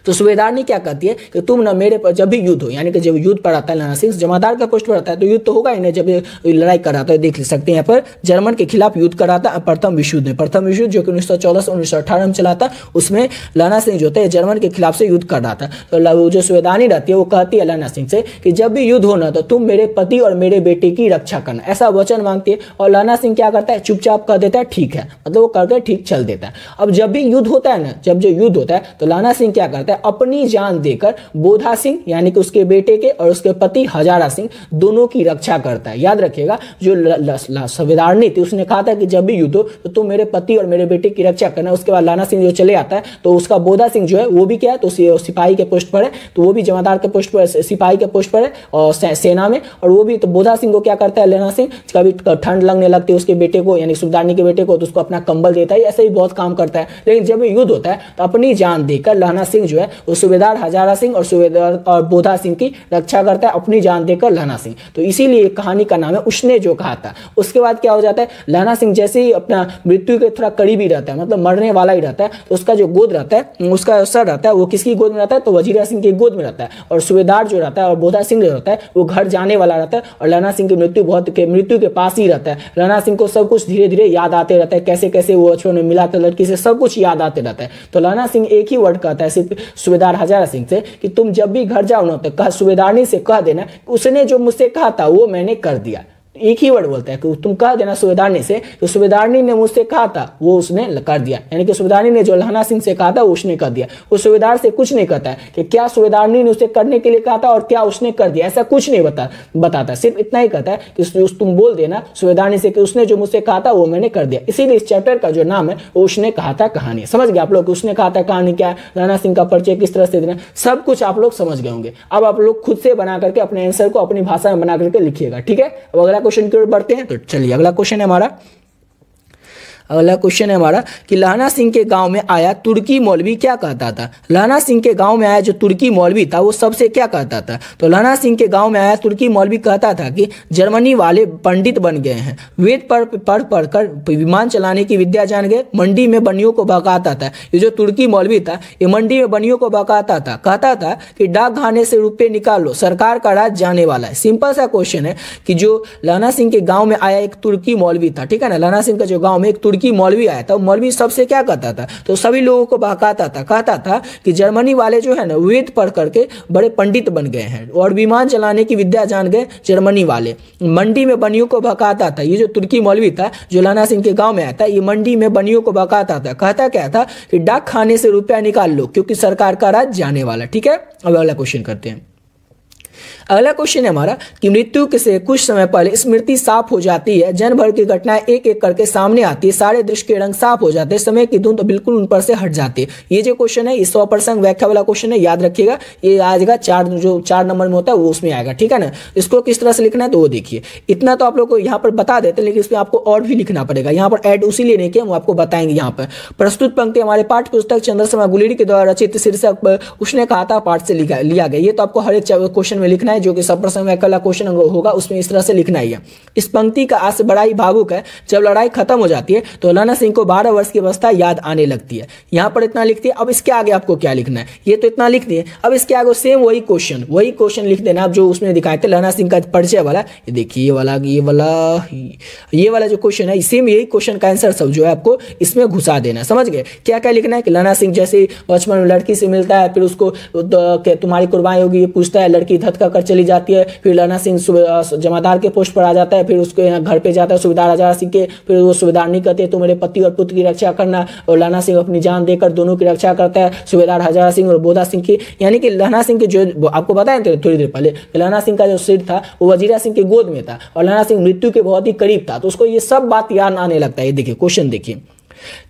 तो सूबेदारनी क्या कहती है कि तुम ना मेरे पर जब भी युद्ध हो, यानी कि जब युद्ध पर आता है लहना सिंह जमादार का पोस्ट पर आता है तो युद्ध तो होगा ही नहीं, जब लड़ाई कराता है। देख सकते हैं यहाँ पर जर्मन के खिलाफ युद्ध कराता है प्रथम विश्व युद्ध में। प्रथम विश्व युद्ध जो कि 1914 से 1918 में चला था, उसमें लहना सिंह जो है जर्मन के खिलाफ से युद्ध कर रहा था। तो जो सूबेदारनी रहती है वो कहती है लहना सिंह से कि जब भी युद्ध होना तो तुम मेरे पति और मेरे बेटे की रक्षा करना, ऐसा वचन मांगती है। और लहना सिंह क्या करता है, चुपचाप कह देता है ठीक है, मतलब वो करके ठीक चल देता है। अब जब भी युद्ध होता है ना, जब जो युद्ध होता है तो लहना सिंह क्या करता है, अपनी जान देकर बोधा सिंह यानी कि उसके बेटे के और उसके पति हजारा सिंह दोनों की रक्षा करता है। याद रखिएगा, जो सूबेदारनी थी उसने कहा था कि जब भी युद्ध हो तो तुम मेरे पति और मेरे बेटे की रक्षा करना। उसके बाद लहना सिंह जो चले आता है तो उसका बोधा सिंह जो है वो भी क्या है, तो सिपाही के पोस्ट पर है, तो वो भी जमादार के पोस्ट पर, सिपाही के पोस्ट पर है और सेना में। और वो भी तो बोधा सिंह को क्या करता है लहना सिंह, कभी ठंड लगने लगती है उसके बेटे को यानी सूबेदारनी के बेटे को तो उसको अपना कंबल देता है, ऐसे ही बहुत काम करता है। लेकिन जब युद्ध होता है तो अपनी जान देकर लहना सिंह जो है वो सूबेदार हजारा सिंह और सूबेदार और बोधा सिंह की रक्षा करता है, अपनी जान देकर लहना सिंह। तो इसीलिए कहानी का नाम है उसने जो कहा था। उसके बाद क्या हो जाता है, लहना सिंह जैसे ही अपना मृत्यु के थोड़ा करीबी रहता है, मतलब मरने वाला ही रहता है, तो उसका जो गोद रहता है, उसका सर रहता है, वो किसकी गोद में रहता है, तो वजीरा सिंह की गोद में रहता है। और सूबेदार जो रहता है और बोधा सिंह जो रहता है वो घर जाने वाला रहता है और लहना सिंह की मृत्यु के पास ही रहता है। लहना सिंह को सब कुछ धीरे धीरे याद आते रहता है, कैसे कैसे वो बचपन में मिला था लड़की से, सब कुछ याद आते रहता है। तो लहना सिंह एक ही वर्ड कहता है सिर्फ सूबेदार हजारा सिंह से कि तुम जब भी घर जाओ ना तो सूबेदारनी से कह देना उसने जो मुझसे कहा था वो मैंने कर दिया। एक ही वर्ड बोलता है कि तुम कह देना सूबेदारनी से कि सूबेदारनी ने मुझसे कहा था, वो उसने कर दिया। यानी कि सूबेदारनी ने जो लहना सिंह से कहा था वो उसने कर दिया। वो सूबेदार से कुछ नहीं कहता है कि क्या सूबेदारनी ने उसे करने के लिए कहा था और क्या उसने कर दिया, ऐसा कुछ नहीं बताता। सिर्फ इतना ही कहता है कि तुम बोल देना सूबेदारनी से कि उसने जो मुझसे कहा था वो मैंने कर दिया। इसीलिए इस चैप्टर का जो नाम है वो उसने कहा था कहानी। समझ गए आप लोग? उसने कहा था कहानी क्या है, लहना सिंह का परिचय किस तरह से देना, सब कुछ आप लोग समझ गए होंगे। अब आप लोग खुद से बना करके अपने आंसर को अपनी भाषा में बना करके लिखिएगा, ठीक है। अब अगला क्वेश्चन की ओर बढ़ते हैं। तो चलिए अगला क्वेश्चन है हमारा कि लहना सिंह के गांव में आया तुर्की मौलवी क्या कहता था। लहना सिंह के गांव में आया जो तुर्की मौलवी था वो सबसे क्या कहता था। तो लहना सिंह के गांव में आया तुर्की मौलवी कहता था कि जर्मनी वाले पंडित बन गए हैं, वेद पढ़कर विमान चलाने की विद्या जान गए, मंडी में बनियों को बहकाता था। ये जो तुर्की मौलवी था ये मंडी में बनियों को बहकाता था, कहता था कि डाक खाने से रुपये निकाल लो, सरकार का राज जाने वाला है। सिंपल सा क्वेश्चन है कि जो लहना सिंह के गाँव में आया एक तुर्की मौलवी था, ठीक है ना, लहना सिंह का जो गाँव में एक की मौलवी आया था, मौलवी सबसे क्या कहता था, तो सभी लोगों को बहकाता था, कहता था कि जर्मनी वाले जो है ना वेद पढ़ करके बड़े पंडित बन गए हैं और विमान चलाने की विद्या जान गए जर्मनी वाले। मंडी में बनियों को बहकाता था। ये जो तुर्की मौलवी था जो लहना सिंह के गांव में आया था, ये मंडी में बनियों को बहकाता था, कहता क्या था कि डाक खाने से रुपया निकाल लो क्योंकि सरकार का राज जाने वाला। ठीक है, अब अगला क्वेश्चन करते हैं। अगला क्वेश्चन है हमारा कि मृत्यु से कुछ समय पहले स्मृति साफ हो जाती है, जन्म भर की घटनाएं एक एक करके सामने आती है, सारे दृश्य के रंग साफ हो जाते हैं, समय की धुन तो बिल्कुल उन पर से हट जाती है। ये जो क्वेश्चन है ये 100% व्याख्या वाला क्वेश्चन है, याद रखिएगा। ये आएगा 4 नंबर में होता है वो उसमें आएगा, ठीक है ना। इसको किस तरह से लिखना है तो वो देखिए। इतना तो आप लोग को यहाँ पर बता देते हैं, लेकिन इसमें आपको और भी लिखना पड़ेगा। यहाँ पर ऐड उसी लिए नहीं किया, हम आपको बताएंगे। यहाँ पर प्रस्तुत पंक्ति हमारे पाठ्य पुस्तक चंद्रशर्मा गुलेरी के द्वारा रचित शीर्षक उसने कहा था पाठ से लिया गया। ये तो आपको हर एक क्वेश्चन में लिखना है, जो कि 100% कला क्वेश्चन होगा उसमें इस तरह से लिखना ही है। इस पंक्ति का आशय बड़ा ही भावुक है। जब लड़ाई खत्म हो जाती है तो लहना सिंह को 12 वर्ष की अवस्था याद आने लगती है। यहाँ पर इतना लिखती है। अब इसके आगे आपको क्या लिखना है, ये तो इतना लिख दिए। अब इसके आगे सेम वही क्वेश्चन लिख देना आप जो उसमें दिखाए थे लहना सिंह का परिचय वाला। ये देखिए ये वाला जो क्वेश्चन है, सेम यही क्वेश्चन का आंसर सब जो है आपको इसमें घुसा देना। समझ गए क्या क्या लिखना है कि लहना सिंह जैसे बचपन में लड़की से मिलता है, फिर उसको तुम्हारी कुर्बानी होगी ये पूछता है, लड़की धक्का कर चली जाती है, फिर लहना सिंह जमादार के पोस्ट पर आ जाता है, फिर उसके यहाँ घर पे जाता है सूबेदार हजारा सिंह के, फिर वो सूबेदार नहीं कहते तो मेरे पति और पुत्र की रक्षा करना, और लहना सिंह अपनी जान देकर दोनों की रक्षा करता है, सूबेदार हजारा सिंह और बोधा सिंह की। यानी कि लहना सिंह के जो आपको बताया थोड़ी देर पहले, लहना सिंह का जो सिर था वो वजीरा सिंह के गोद में था और लहना सिंह मृत्यु के बहुत ही करीब था, तो उसको ये सब बात याद आने लगता है। ये देखिए क्वेश्चन देखिए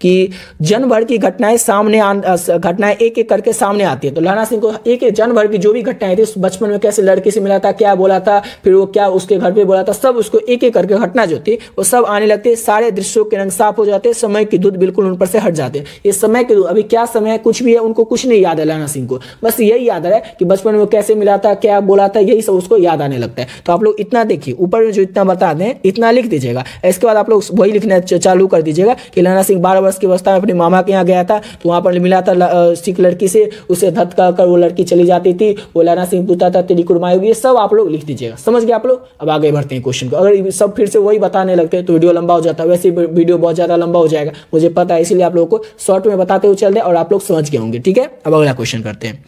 कि जन्म भर की घटनाएं घटनाएं एक एक करके सामने आती है। तो लहना सिंह को एक जन्म भर की जो भी घटनाएं थी, बचपन में कैसे लड़की से मिला था, क्या बोला था, फिर वो क्या उसके घर पे बोला था, सब उसको एक एक करके घटना जो थी वो सब आने लगती है। सारे दृश्यों के रंग साफ हो जाते हैं, समय की धुन बिल्कुल उन पर से हट जाते हैं। ये समय की अभी क्या समय है कुछ भी है उनको कुछ नहीं याद है लहना सिंह को, बस यही याद है कि बचपन में वो कैसे मिला था, क्या बोला था, यही सब उसको याद आने लगता है। तो आप लोग इतना देखिए, ऊपर में जो इतना बता दें इतना लिख दीजिएगा। इसके बाद आप लोग वही लिखना चालू कर दीजिएगा कि लहना सिंह 12 वर्ष की अवस्था अपने मामा के यहाँ गया था, तो वहां पर मिला था सिख लड़की से, उसे धक्का कर वो लड़की चली जाती थी, वो लहना सिंह पूछता था तेरी कुर्बानी होगी। ये सब आप लोग लिख दीजिएगा। समझ गए आप लोग? अब आगे बढ़ते हैं क्वेश्चन को। अगर सब फिर से वही बताने लगते हैं तो वीडियो लंबा हो जाता है, वैसे वीडियो बहुत ज्यादा लंबा हो जाएगा मुझे पता है, इसीलिए आप लोगों को शॉर्ट में बताते हुए चल रहे और आप लोग समझ गए होंगे। ठीक है, अब अगला क्वेश्चन करते हैं।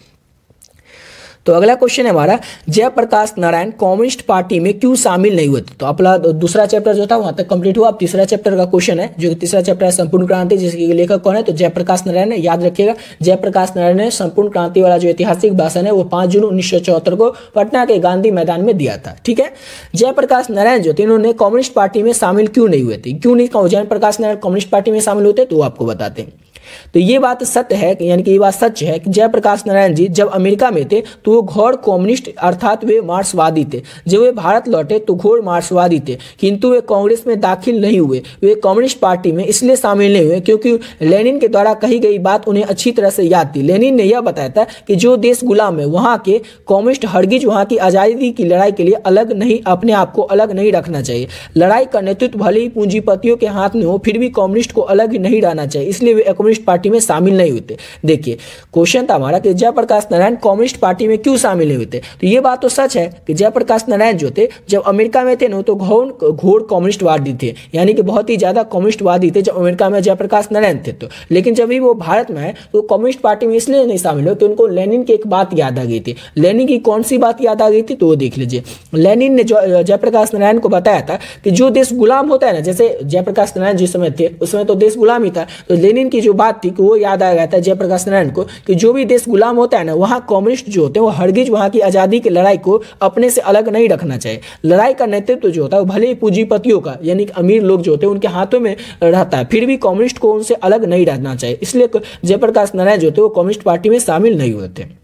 तो अगला क्वेश्चन है हमारा, जयप्रकाश नारायण कम्युनिस्ट पार्टी में क्यों शामिल नहीं हुए थे। तो अपना दूसरा चैप्टर जो था वहां तक कंप्लीट हुआ। अब तीसरा चैप्टर का क्वेश्चन है, जो तीसरा चैप्टर है संपूर्ण क्रांति, जिसके लेखक कौन है तो जयप्रकाश नारायण है। याद रखिएगा जयप्रकाश नारायण ने संपूर्ण क्रांति वाला जो ऐतिहासिक भाषण है वो 5 जून 1974 को पटना के गांधी मैदान में दिया था। ठीक है, जयप्रकाश नारायण जो थे इन्होंने कम्युनिस्ट पार्टी में शामिल क्यों नहीं हुए थे, क्यों नहीं जयप्रकाश नारायण कम्युनिस्ट पार्टी में शामिल होते तो वो आपको बताते हैं। तो ये बात सत्य है, यानी कि ये बात सच है कि जयप्रकाश नारायण जी जब अमेरिका में थे तो वो घोर कम्युनिस्ट अर्थात वे मार्क्सवादी थे। जब वे भारत लौटे तो घोर मार्क्सवादी थे, किंतु वे कांग्रेस में दाखिल नहीं हुए। वे कम्युनिस्ट पार्टी में इसलिए शामिल नहीं हुए क्योंकि लेनिन के द्वारा कही गई बात उन्हें अच्छी तरह से याद थी। लेनिन ने यह बताया था कि जो देश गुलाम है वहाँ के कम्युनिस्ट हरगिज वहाँ की आज़ादी की लड़ाई के लिए अलग नहीं, अपने आप को अलग नहीं रखना चाहिए। लड़ाई का नेतृत्व भले ही पूंजीपतियों के हाथ में हो, फिर भी कम्युनिस्ट को अलग नहीं रहना चाहिए। इसलिए वे कम्युनिस्ट कम्युनिस्ट पार्टी में शामिल नहीं हुए थे। देखिए क्वेश्चन था हमारा कि जयप्रकाश नारायण कम्युनिस्ट पार्टी में क्यों शामिल नहीं हुए थे। तो ये बात तो सच है कि जयप्रकाश नारायण जो थे जब अमेरिका में थे ना तो घोर कम्युनिस्टवादी थे, यानी कि बहुत ही ज्यादा कम्युनिस्टवादी थे जब अमेरिका में जयप्रकाश नारायण थे। तो लेकिन जब भी वो भारत में आए तो कम्युनिस्ट पार्टी में इसलिए नहीं शामिल हुए कि उनको लेनिन की एक बात याद आ गई थी। लेनिन की कौन सी बात याद आ गई थी तो वो देख लीजिए। लेनिन ने जयप्रकाश नारायण को बताया था कि जो देश गुलाम होता है ना, जैसे जयप्रकाश नारायण जिस समय थे उस समय तो देश गुलाम ही था, तो लेनिन की जो बात थी कि वो याद आ गया था जयप्रकाश नारायण को कि जो भी देश गुलाम होता है ना वहाँ कम्युनिस्ट जो होते हैं वो हरगिज वहाँ की आज़ादी की लड़ाई को अपने से अलग नहीं रखना चाहिए। लड़ाई का नेतृत्व जो होता है वो भले ही पूंजीपतियों का यानी कि अमीर लोग जो होते हैं उनके हाथों में रहता है, फिर भी कम्युनिस्ट को उनसे अलग नहीं रहना चाहिए। इसलिए जयप्रकाश नारायण जो थे वो कम्युनिस्ट पार्टी में शामिल नहीं हुए थे।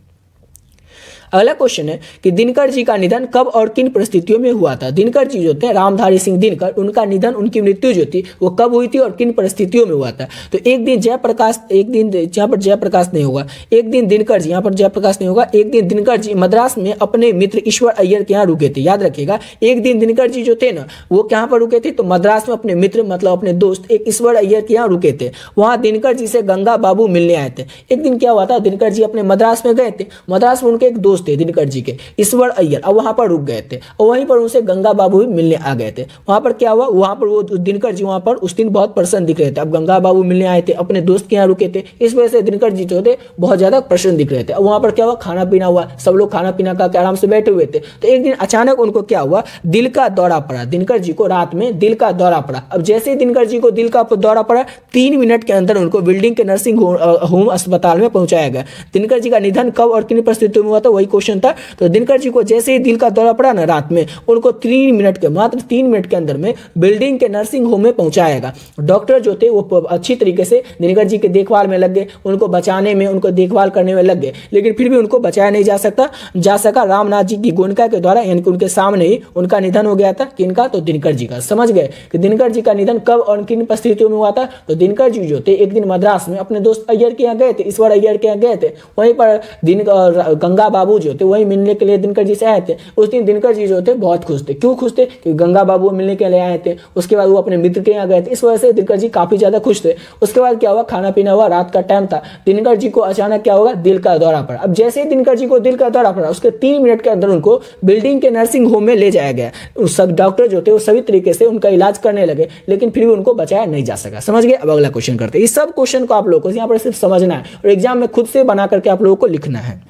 अगला क्वेश्चन है कि दिनकर जी का निधन कब और किन परिस्थितियों में हुआ था। दिनकर जी जो थे रामधारी सिंह दिनकर, उनका निधन उनकी मृत्यु जो थी वो कब हुई थी और किन परिस्थितियों में हुआ था। तो एक दिन जयप्रकाश, एक दिन यहाँ पर जयप्रकाश नहीं होगा, एक दिन दिनकर जी, यहाँ पर जयप्रकाश नहीं होगा, एक दिन दिनकर जी मद्रास में अपने मित्र ईश्वर अय्यर के यहाँ रुके थे। याद रखिएगा एक दिन दिनकर जी जो थे ना वो कहाँ पर रुके थे तो मद्रास में अपने मित्र मतलब अपने दोस्त एक ईश्वर अय्यर के यहाँ रुके थे। वहाँ दिनकर जी से गंगा बाबू मिलने आए थे। एक दिन क्या हुआ था, दिनकर जी अपने मद्रास में गए थे, मद्रास में उनके एक दोस्त थे दिनकर जी के ईश्वर अय्यर, अब वहां पर रुक गए थे और वहीं पर उनसे गंगा बाबू भी मिलने आ गए थे। वहां पर क्या हुआ, वहां पर वो दिनकर जी वहां पर उस दिन बहुत प्रसन्न दिख रहे थे। अब गंगा बाबू मिलने आए थे, अपने दोस्त के यहाँ रुके थे, इस वजह से दिनकर जी जो थे बहुत ज्यादा प्रसन्न दिख रहे थे। अब वहां पर क्या हुआ, खाना पीना हुआ, सब लोग खाना पीना करके आराम से बैठे हुए थे। तो एक दिन अचानक उनको क्या हुआ, दिल का दौरा पड़ा। दिनकर जी को रात में दिल का दौरा पड़ा। अब जैसे ही दिनकर जी को दिल का दौरा पड़ा 3 मिनट के अंदर उनको बिल्डिंग के नर्सिंग होम अस्पताल में पहुंचाया गया। दिनकर जी का निधन कब और किन परिस्थितियों में हुआ था वही क्वेश्चन था। तो दिनकर जी को जैसे ही दिल का दौरा पड़ा ना रात में, उनको 3 मिनट के मात्र 3 मिनट के अंदर में बिल्डिंग के नर्सिंग होम में पहुंचाएगा। डॉक्टर जो थे वो अच्छी तरीके से दिनकर जी के देखभाल में लग गए, उनको बचाने में, उनको देखभाल करने में लग गए, लेकिन फिर भी उनको बचाया नहीं जा सका। रामनाथ जी की गोयनका के द्वारा, यानी कि उनके सामने ही उनका निधन हो गया था। किनका, तो दिनकर जी का। समझ गए कि दिनकर जी का निधन कब और किन परिस्थितियों में हुआ था। तो दिनकर जी जो थे एक दिन मद्रास में अपने दोस्त अय्यर के यहाँ गए थे, ईश्वर अय्यर के यहाँ गए थे, वहीं पर गंगा बाबू जो थे वही मिलने के लिए दिनकर जी से आए थे। उस दिन दिनकर जी जो थे बहुत खुश थे। क्यों खुश थे, क्योंकि गंगा बाबू मिलने के लिए आए थे, उसके बाद वो अपने मित्र के यहाँ गए थे, इस वजह से दिनकर जी काफी ज्यादा खुश थे। उसके बाद क्या हुआ, खाना पीना हुआ, रात का टाइम था, दिनकर जी को अचानक क्या होगा, दिल का दौरा पड़ा। अब जैसे ही दिनकर जी को दिल का दौरा पड़ा उसके 3 मिनट के अंदर उनको बिल्डिंग के नर्सिंग होम में ले जाया गया। सब डॉक्टर जो थे वो सभी तरीके से उनका इलाज करने लगे, लेकिन फिर भी उनको बचाया नहीं जा सका। समझ गए। अब अगला क्वेश्चन करते हैं। इस सब क्वेश्चन को आप लोगों को यहाँ पर सिर्फ समझना है और एग्जाम में खुद से बना करके आप लोगों को लिखना है।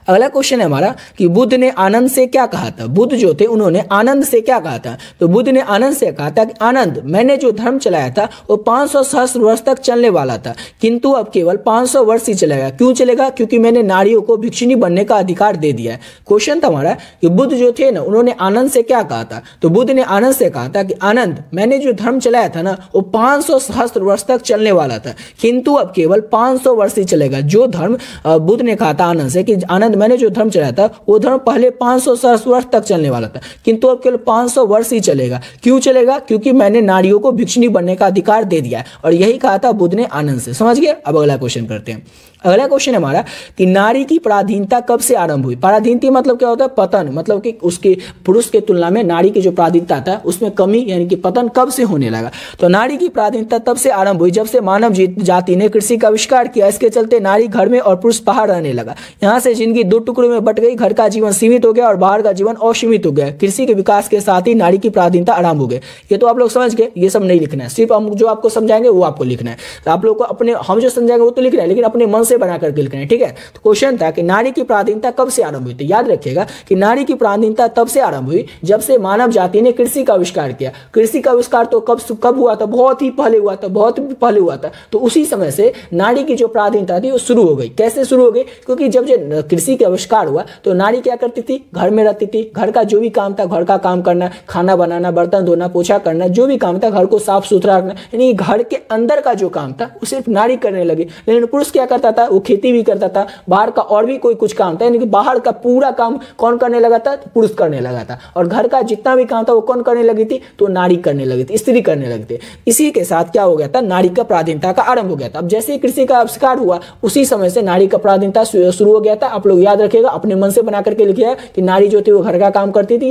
अगला क्वेश्चन है हमारा कि बुद्ध ने आनंद से क्या कहा था। बुद्ध जो थे उन्होंने आनंद से क्या कहा था। तो बुद्ध ने आनंद से कहा था कि आनंद, मैंने जो धर्म चलाया था वो 500 सहस्त्र वर्ष तक चलने वाला था, किंतु अब केवल 500 वर्ष ही चलेगा। क्यों चलेगा, क्योंकि मैंने नारियों को भिक्षुणी बनने का अधिकार दे दिया है। क्वेश्चन था हमारा कि बुद्ध जो थे ना उन्होंने आनंद से क्या कहा था। तो बुद्ध ने आनंद से कहा था कि आनंद, मैंने जो धर्म चलाया था ना वो 500 सहस्त्र वर्ष तक चलने वाला था, किंतु अब केवल 500 वर्ष ही चलेगा। जो धर्म बुद्ध ने कहा था आनंद से कि आनंद, मैंने जो धर्म चलाया था वो धर्म पहले 500 सहस्त्र वर्ष तक चलने वाला था, किंतु अब केवल 500 वर्ष ही चलेगा। क्यों चलेगा, क्योंकि मैंने नारियों को भिक्षुणी बनने का अधिकार दे दिया है। और यही कहा था बुद्ध ने आनंद से। समझ गए। अब अगला क्वेश्चन करते हैं। अगला क्वेश्चन है हमारा कि नारी की पराधीनता कब से आरंभ हुई। पराधीनता मतलब क्या होता है, पतन, मतलब कि उसके पुरुष के तुलना में नारी की जो पराधीनता था उसमें कमी यानी कि पतन कब से होने लगा। तो नारी की पराधीनता तब से आरंभ हुई जब से मानव जाति ने कृषि का आविष्कार किया। इसके चलते नारी घर में और पुरुष बाहर रहने लगा। यहाँ से जिंदगी 2 टुकड़ों में बट गई। घर का जीवन सीमित हो गया और बाहर का जीवन असीमित हो गया। कृषि के विकास के साथ ही नारी की पराधीनता आरंभ हो गई। ये तो आप लोग समझ गए, ये सब नहीं लिखना है, सिर्फ हम जो आपको समझाएंगे वो आपको लिखना है। तो आप लोग को अपने, हम जो समझाएंगे वो तो लिखना है, लेकिन अपने मन से बना करके लिखना है। ठीक है। तो क्वेश्चन था कि नारी की पराधीनता कब से आरंभ हुई। तो याद रखिएगा कि नारी की पराधीनता तब से आरंभ हुई जब से मानव जाति ने कृषि का आविष्कार किया। कृषि का आविष्कार तो कब हुआ था, बहुत ही पहले हुआ था, बहुत पहले हुआ था। तो उसी समय से नारी की जो पराधीनता थी वो शुरू हो गई। कैसे शुरू हो गई, क्योंकि जब जो कृषि का आविष्कार हुआ तो नारी क्या करती थी, घर में रहती थी। घर का जो भी काम था, घर का काम करना, खाना बनाना, बर्तन धोना, पोछा करना, जो भी काम था, घर को साफ सुथरा रखना, यानी घर के अंदर का जो काम था वो सिर्फ नारी करने लगी। लेकिन पुरुष क्या करता था, वो खेती भी करता था, बाहर का और भी कोई कुछ काम था, यानी कि बाहर का पूरा काम कौन करने लगा था, तो पुरुष करने लगा था। और घर का जितना भी काम था वो कौन करने लगी थी, तो नारी करने लगी थी, स्त्री करने लगी थी। इसी के साथ क्या हो गया था, नारी का पराधीनता का आरंभ हो गया था। अब जैसे ही कृषि का आविष्कार हुआ उसी समय से नारी का पराधीनता शुरू हो गया था। आप लोग याद रखिएगा, अपने मन से बना करके लिखिएगा कि नारी जो थी वो घर का काम करती थी।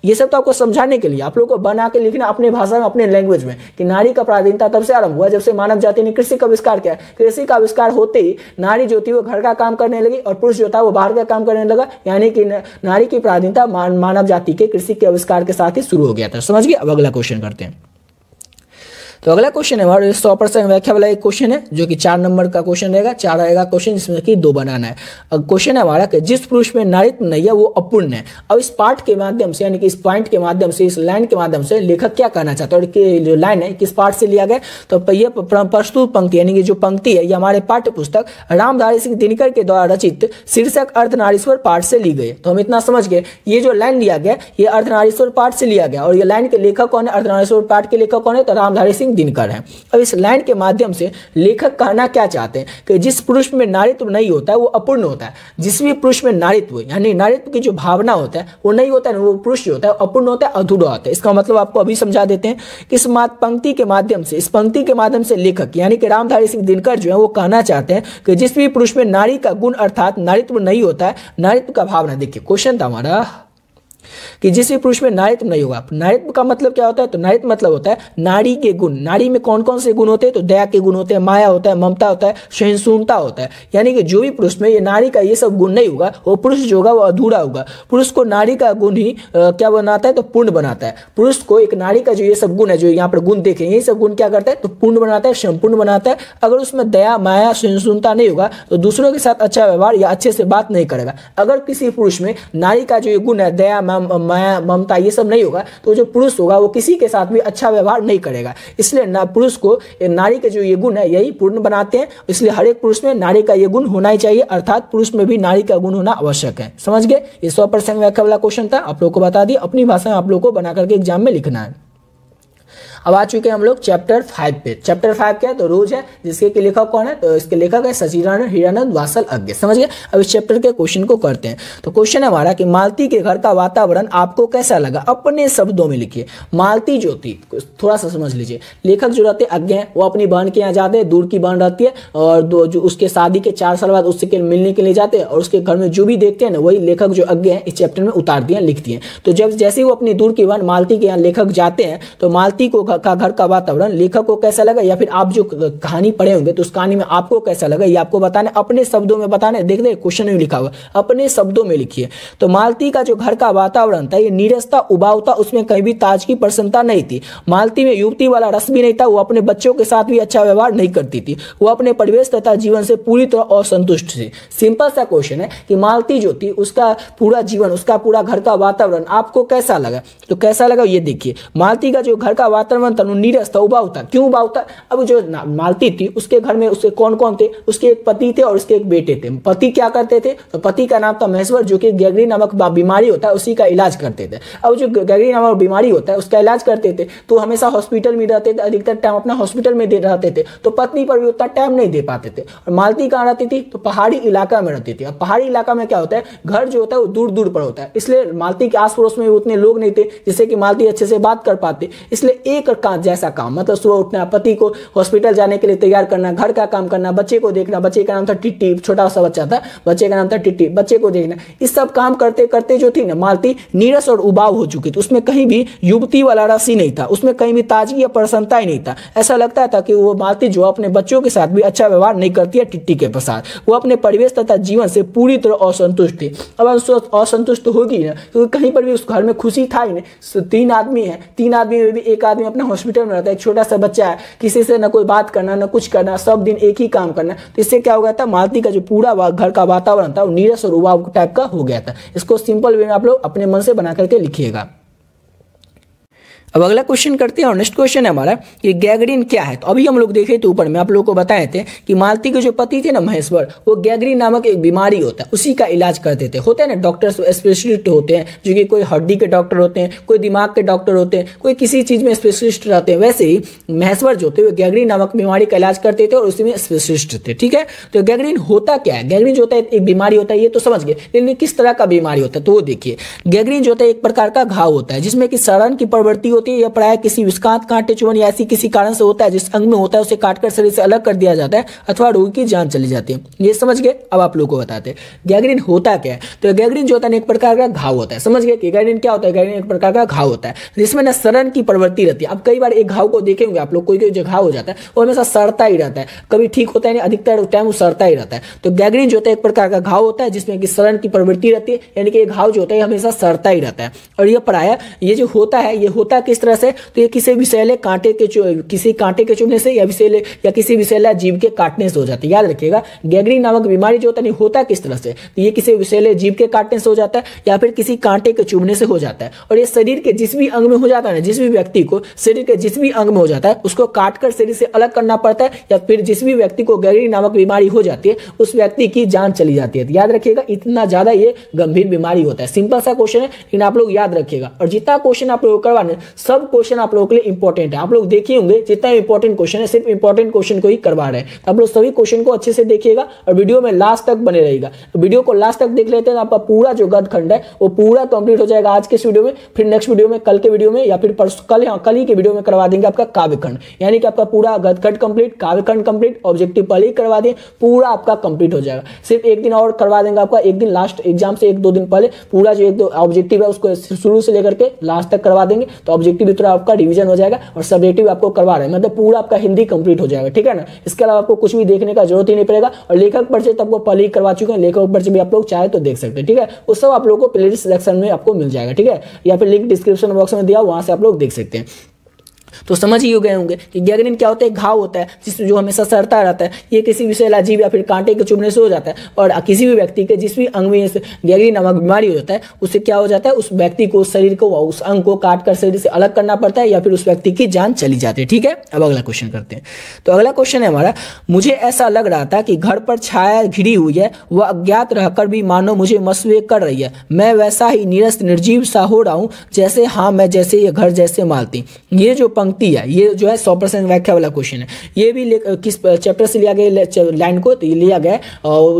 ये सब तो आपको समझाने के लिए आप लोग को बना के लिखना अपने भाषा में, अपने लैंग्वेज में, कि नारी का प्राधीनता तब से आरंभ हुआ जब से मानव जाति ने कृषि का आविष्कार किया। कृषि का आविष्कार होते ही नारी जो थी वो घर का काम करने लगी और पुरुष जो था वो बाहर का काम करने लगा, यानी कि नारी की प्राधीनता मानव जाति के कृषि के आविष्कार के साथ ही शुरू हो गया था। समझ गए? अब अगला क्वेश्चन करते हैं। तो अगला क्वेश्चन है हमारे 100% व्याख्या वाला एक क्वेश्चन है, जो कि 4 नंबर का क्वेश्चन रहेगा। 4 रहेगा क्वेश्चन, जिसमें कि 2 बनाना है। अब क्वेश्चन है हमारा कि जिस पुरुष में नारीत्व नहीं है वो अपूर्ण है। अब इस पार्ट के माध्यम से, यानी कि इस पॉइंट के माध्यम से, इस लाइन के माध्यम से लेखक क्या कहना चाहता है, और जो लाइन है किस पार्ट से लिया गया, तो ये प्रस्तुत पंक्ति, यानी कि जो पंक्ति है, ये हमारे पाठ्य पुस्तक रामधारी सिंह दिनकर के द्वारा रचित शीर्षक अर्धनारीश्वर पाठ से ली गई। तो हम इतना समझ गए, ये जो लाइन लिया गया ये अर्धनारीश्वर पाठ से लिया गया, और ये लाइन के लेखक कौन है, अर्धनारीश्वर पाठ के लेखक कौन है, तो रामधारी सिंह दिनकर है। अब इस लाइन के माध्यम से लेखक कहना क्या चाहते हैं कि जिस पुरुष में नारीत्व नहीं होता है वो अपूर्ण होता है। जिस भी पुरुष में नारीत्व, यानी नारीत्व की जो भावना होता है वो नहीं होता है, वो पुरुष जो होता है अपूर्ण होता है, अधूरा होता है। इसका मतलब आपको अभी समझा देते हैं कि इस पंक्ति के माध्यम से, इस पंक्ति के माध्यम से लेखक यानी कि रामधारी सिंह दिनकर जो है वो कहना चाहते हैं कि जिस भी पुरुष में नारी का गुण अर्थात नारीत्व नहीं होता है, नारीत्व का भावना, देखिए क्वेश्चन था हमारा कि जिस भी पुरुष में नारीत्व नहीं होगा। नारीत्व का मतलब क्या होता है, तो नारीत्व मतलब होता है नारी के गुण। नारी में कौन कौन से गुण होते हैं, तो दया के गुण होते हैं, माया होता है, ममता होता है, सहिष्णुता होता है। यानी कि जो भी पुरुष में ये नारी का ये सब गुण नहीं होगा, वो पुरुष जो होगा वो अधूरा होगा। पुरुष को नारी का गुण ही क्या बनाता है, तो पूर्ण बनाता है। पुरुष को एक नारी का जो ये सब गुण है, जो यहाँ पर गुण देखें, यही सब गुण क्या करता है, तो पूर्ण बनाता है, संपूर्ण बनाता है। अगर उसमें दया, माया, सहिष्णुता नहीं होगा तो दूसरों के साथ अच्छा व्यवहार या अच्छे से बात नहीं करेगा। अगर किसी पुरुष में नारी का जो ये गुण है, दया, माया, ममता, ये सब नहीं होगा, तो जो पुरुष होगा वो किसी के साथ भी अच्छा व्यवहार नहीं करेगा। इसलिए पुरुष को नारी के जो ये गुण है यही पूर्ण बनाते हैं। इसलिए हर एक पुरुष में नारी का ये गुण होना ही चाहिए, अर्थात पुरुष में भी नारी का गुण होना आवश्यक है। समझ गए? ये 100% व्याख्या वाला क्वेश्चन था, आप लोग को बता दिया। अपनी भाषा में आप लोग को बना करके एग्जाम में लिखना है। अब आ चुके हैं हम लोग चैप्टर 5 पे। चैप्टर 5 क्या है, तो रोज है, जिसके के लेखक कौन है, तो इसके लेखक है सचिदानंद हीरानंद वात्सल्य। समझ गए? अब इस चैप्टर के क्वेश्चन को करते हैं। तो क्वेश्चन है हमारा कि मालती के घर का वातावरण आपको कैसा लगा, अपने शब्दों में लिखिए। मालती जो थी, थोड़ा सा समझ लीजिए, लेखक जो रहते अज्ञ हैं, वो अपनी बहन के यहाँ जाते हैं, दूर की बहन रहती है, और जो उसके शादी के 4 साल बाद उससे मिलने के लिए जाते हैं, और उसके घर में जो भी देखते हैं ना, वही लेखक जो अज्ञ हैं इस चैप्टर में उतार दिया, लिख दिए। तो जब जैसे वो अपनी दूर की बहन मालती के यहाँ लेखक जाते हैं, तो मालती को का घर का वातावरण लेखक को कैसा लगा, या फिर आप जो कहानी पढ़े होंगे तो उस कहानी में आपको कैसा लगा, ये आपको बताना, अपने शब्दों में बताना। देख दे क्वेश्चन में लिखा हुआ, अपने शब्दों में लिखिए। तो मालती का जो घर का वातावरण था ये नीरसता, उबाऊ था, उसमें कहीं भी ताजगी, प्रसन्नता नहीं थी। मालती में युवती वाला रस भी नहीं था, वो अपने बच्चों के साथ भी अच्छा व्यवहार नहीं करती थी, वो अपने परिवेश तथा जीवन से पूरी तरह असंतुष्ट थी। सिंपल सा क्वेश्चन है कि मालती जो थी उसका पूरा जीवन, उसका पूरा घर का वातावरण आपको कैसा लगा, तो कैसा लगा ये देखिए। मालती का जो घर का वातावरण था नीरस था, उबाऊ था। क्यों उबाऊ था? अब जो मालती थी उसके घर में उसके कौन कौन थे, उसके एक पति थे और उसके एक बेटे थे। पति क्या करते थे, तो पति का नाम था महेश्वर, जो कि गैंग्रीन नामक बीमारी होता है उसी का इलाज करते थे। अब जो गैंग्रीन नामक बीमारी होता है उसका इलाज करते थे, तो हमेशा हॉस्पिटल में रहते थे, अधिकतर टाइम अपना हॉस्पिटल में रहते थे, तो पत्नी पर भी उतना टाइम नहीं दे पाते थे। और मालती कहाँ रहती थी, तो पहाड़ी इलाका में रहती थी। अब पहाड़ी इलाका में क्या होता है, घर जो होता है वो दूर दूर पर होता है, इसलिए मालती के आस पड़ोस में उतने लोग नहीं थे जिससे कि मालती अच्छे से बात कर पाते। इसलिए एक जैसा काम, मतलब सुबह उठना, पति को हॉस्पिटल जाने के लिए तैयार करना, घर का काम करना, बच्चे को देखना, बच्चे का नाम था टिट्टी, छोटा सा बच्चा था, बच्चे का नाम था टिट्टी, बच्चे को देखना, इस सब काम करते करते जो थी ना मालती नीरस और उबाऊ हो चुकी थी। उसमें कहीं भी युवती वाला रस ही नहीं था, उसमें कहीं भी ताजगी या प्रसन्नता ही नहीं था। ऐसा लगता था कि वो मालती जो अपने बच्चों के साथ भी अच्छा व्यवहार नहीं करती है टिट्टी के साथ, वो अपने परिवेश तथा जीवन से पूरी तरह असंतुष्ट थी। अब असंतुष्ट होगी ना, क्योंकि कहीं पर भी उस घर में खुशी था ही नहीं। 3 आदमी है, 3 आदमी में भी एक आदमी अपना हॉस्पिटल में रहता है, एक छोटा सा बच्चा है, किसी से ना कोई बात करना ना कुछ करना, सब दिन एक ही काम करना। तो इससे क्या हो गया था, मालती का जो पूरा घर का वातावरण था वो नीरस और उबाऊ टाइप का हो गया था। इसको सिंपल वे में आप लोग अपने मन से बना करके लिखिएगा। अब अगला क्वेश्चन करते हैं, और नेक्स्ट क्वेश्चन है हमारा कि गैंग्रीन क्या है। तो अभी हम लोग देखे थे ऊपर में आप लोगों को बताए थे कि मालती के जो पति थे ना महेश्वर, वो गैंग्रीन नामक एक बीमारी होता है, उसी का इलाज करते थे। होते हैं ना डॉक्टर्स, स्पेशलिस्ट होते हैं, जो कि कोई हड्डी के डॉक्टर होते हैं, कोई दिमाग के डॉक्टर होते हैं, कोई किसी चीज में स्पेशलिस्ट रहते हैं। वैसे ही महेश्वर जो थे वो गैंग्रीन नामक बीमारी का इलाज करते थे और उसी में स्पेशलिस्ट थे। ठीक है, तो गैंग्रीन होता क्या है, गैंग्रीन जो होता है एक बीमारी होता है, ये तो समझ गए, लेकिन किस तरह का बीमारी होता है, तो वो देखिए। गैंग्रीन जो होता है एक प्रकार का घाव होता है जिसमें कि सड़न की प्रवृत्ति होती होती है यह प्राय किसी विषाक्त कांटे चुभन या ऐसी किसी कारण से होता है जिस अंग में होता है उसे काटकर शरीर से अलग कर दिया जाता है अथवा रोगी की जान चली जाती है। ये समझ गए। अब आप लोगों को बताते हैं गैंग्रीन होता क्या है। तो गैंग्रीन जो होता है एक प्रकार का घाव होता है। समझ गए कि गैंग्रीन क्या होता है। गैंग्रीन एक प्रकार का घाव होता है जिसमें ना सड़न की प्रवृत्ति रहती है। अब कई बार एक घाव को देखेंगे आप लोग, कोई जो घाव हो जाता है वो हमेशा सड़ता ही रहता है, कभी ठीक होता है नहीं, अधिकतर टाइम वो सड़ता ही रहता है। तो गैंग्रीन जो होता है एक प्रकार का घाव होता है जिसमें कि सड़न की प्रवृत्ति रहती है, यानी कि घाव जो होता है हमेशा सड़ता ही रहता है। और ये प्रायः ये जो होता है ये होता किस तरह से, तो ये किसी विषैले कांटे के किसी कांटे के चुभने से या किसी विषैला जीव के काटने से हो जाती है। याद रखिएगा गैंग्रीन नामक बीमारी जो होता है होता किस तरह से, तो ये किसी विषैले जीव के काटने से हो जाता है या फिर किसी कांटे के चुभने से हो जाता है। और ये शरीर के जिस भी अंग में हो जाता है, जिस भी व्यक्ति को शरीर के जिस भी अंग में हो जाता है उसको काटकर शरीर से अलग करना पड़ता है, या फिर जिस भी व्यक्ति को गैंग्रीन नामक बीमारी हो जाती है उस व्यक्ति की जान चली जाती है। तो याद रखिएगा इतना ज्यादा ये गंभीर बीमारी होता है। सिंपल सा क्वेश्चन है लेकिन आप लोग याद रखिएगा। और जितना क्वेश्चन आप लोग करवाने सब क्वेश्चन आप लोगों के लिए इंपॉर्टेंट है। आप लोग देखिए होंगे जितना इंपॉर्टेंट क्वेश्चन है सिर्फ इंपॉर्टेंट क्वेश्चन को ही करवा रहे हैं। तो आप लोग सभी क्वेश्चन को अच्छे से देखिएगा और वीडियो में लास्ट तक बने रहेगा। वीडियो को लास्ट तक देख लेते हैं आपका पूरा जो गद्यखंड है वो पूरा कंप्लीट हो जाएगा आज के इस वीडियो में। फिर नेक्स्ट वीडियो में, कल के वीडियो में या फिर कल ही के वीडियो में करवा देंगे आपका काव्यखंड, यानी कि आपका पूरा गद्यखंड कंप्लीट, काव्यखंड कंप्लीट, ऑब्जेक्टिव पहले ही करवा दें, पूरा आपका कंप्लीट हो जाएगा। सिर्फ एक दिन और करवा देंगे आपका, एक दिन लास्ट एग्जाम से 1-2 दिन पहले पूरा जो एक दो ऑब्जेक्टिव है उसको शुरू से लेकर के लास्ट तक करवा देंगे। तो ऑब्जेक्टिव थोड़ा आपका रिवीजन हो जाएगा और सब्जेक्टिव आपको करवा रहे हैं, मतलब पूरा आपका हिंदी कंप्लीट हो जाएगा। ठीक है ना। इसके अलावा आपको कुछ भी देखने का जरूरत ही नहीं पड़ेगा। और लेखक परिचय तो आपको पहले ही करवा चुके हैं, लेखक परिचय भी आप लोग चाहे तो देख सकते हैं। ठीक है, वो सब आप लोगों को प्लेलिस्ट सिलेक्शन में आपको मिल जाएगा। ठीक है, या फिर लिंक डिस्क्रिप्शन बॉक्स में दिया, वहां से आप लोग देख सकते हैं। तो समझ ही हो गए होंगे कि गैंग्रीन क्या होता है, घाव होता है जिसमें जो हमेशा सड़ता रहता है। ये किसी विषैला जीव या फिर कांटे के चुभने से हो जाता है। और किसी भी व्यक्ति के जिस भी अंग में गैंग्रीन नामक बीमारी हो जाता है उससे क्या हो जाता है, उस व्यक्ति को शरीर को उस अंग को काटकर शरीर से अलग करना पड़ता है या फिर उस व्यक्ति की जान चली जाती है। ठीक है, अब अगला क्वेश्चन करते हैं। तो अगला क्वेश्चन है हमारा, मुझे ऐसा लग रहा था कि घर पर छाया घिरी हुई है, वह अज्ञात रहकर भी मानो मुझे मसवे कर रही है। मैं वैसा ही निरस्त निर्जीव सा हो रहा हूँ जैसे, हाँ मैं जैसे ये घर जैसे मालती। ये जो पंक्ति है ये जो है 100% व्याख्या वाला क्वेश्चन है। ये भी किस चैप्टर से लिया गया लाइन को, तो ये लिया गया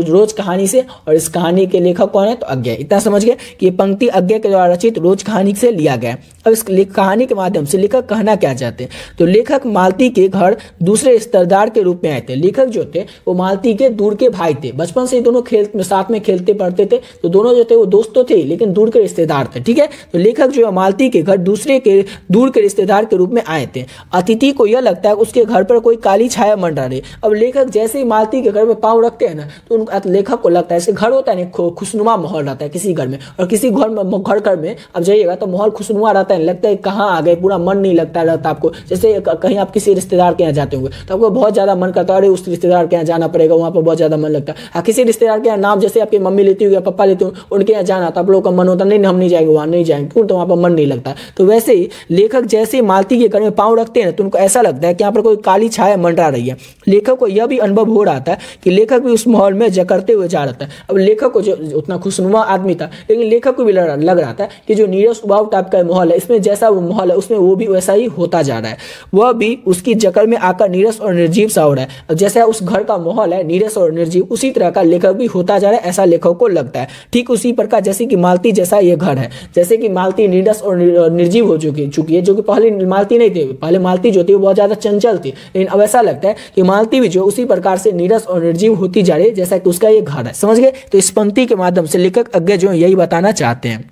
रोज कहानी से। और इस कहानी के लेखक कौन है, तो अज्ञा। इतना समझ गए कि ये पंक्ति अज्ञा के द्वारा रचित रोज कहानी से लिया गया। अब इस कहानी के माध्यम से लेखक कहना क्या चाहते हैं, तो लेखक मालती के घर दूसरे रिश्तेदार के रूप में आए थे। लेखक जो थे वो मालती के दूर के भाई थे, बचपन से दोनों साथ में खेलते पढ़ते थे। तो दोनों जो थे वो दोस्त तो थे लेकिन दूर के रिश्तेदार थे। ठीक है, तो लेखक जो है मालती के घर दूर के रिश्तेदार के रूप में आए थे। अतिथि को यह लगता है उसके घर पर कोई काली छाया मंडरा रही। अब लेखक जैसे ही मालती के घर में पांव रखते हैं ना, तो लेखक को लगता है, जैसे घर होता है ना, खुशनुमा माहौल रहता है किसी घर में, और किसी घर में अब जाइएगा तो माहौल खुशनुमा रहता है, लगता है कहाँ आ गए, पूरा मन नहीं लगता रहता आपको। जैसे कहीं आप किसी रिश्तेदार के यहाँ जाते होंगे तो आपको बहुत ज्यादा मन करता है, अरे उस रिश्तेदार के यहाँ जाना पड़ेगा, वहाँ पर बहुत ज्यादा मन लगता है। किसी रिश्तेदार के यहाँ नाम जैसे आपकी मम्मी लेती होगी, पापा लेते हो, उनके यहाँ जाना तो आप लोगों का मन होता नहीं, हम नहीं जाएंगे, वहाँ नहीं जाएंगे, क्यों, तो वहाँ पर मन नहीं लगता। तो वैसे ही लेखक जैसे मालती के घर में पांव रखते हैं तो उनको ऐसा लगता है कि यहाँ पर कोई काली छाया मंडरा रही है। लेखक को यह भी अनुभव हो रहा था कि लेखक भी उस माहौल में जकड़ते हुए जा रहा था। अब लेखक को जो उतना खुशनुमा आदमी था, लेकिन लेखक को भी लग रहा था कि जो नीरस उबाऊ टाइप का माहौल है, इसमें जैसा वो माहौल है उसमें वो भी वैसा ही होता जा रहा है। वह भी उसकी जकड़ में आकर नीरस और निर्जीव सा हो रहा है। जैसा उस घर का माहौल है नीरस और निर्जीव, उसी तरह का लेखक भी होता जा रहा है, ऐसा लेखक को लगता है। ठीक उसी प्रकार जैसे कि मालती जैसा ये घर है, जैसे कि मालती नीरस और निर्जीव हो चुकी है, जो कि पहले मालती नहीं थी। पहले मालती जो थी वो बहुत ज्यादा चंचल थी, लेकिन अब ऐसा लगता है कि मालती भी जो उसी प्रकार से नीरस और निर्जीव होती जा रही है जैसा कि उसका ये घर है। समझ गए। तो इस पंक्ति के माध्यम से लेखक अज्ञा जो यही बताना चाहते हैं।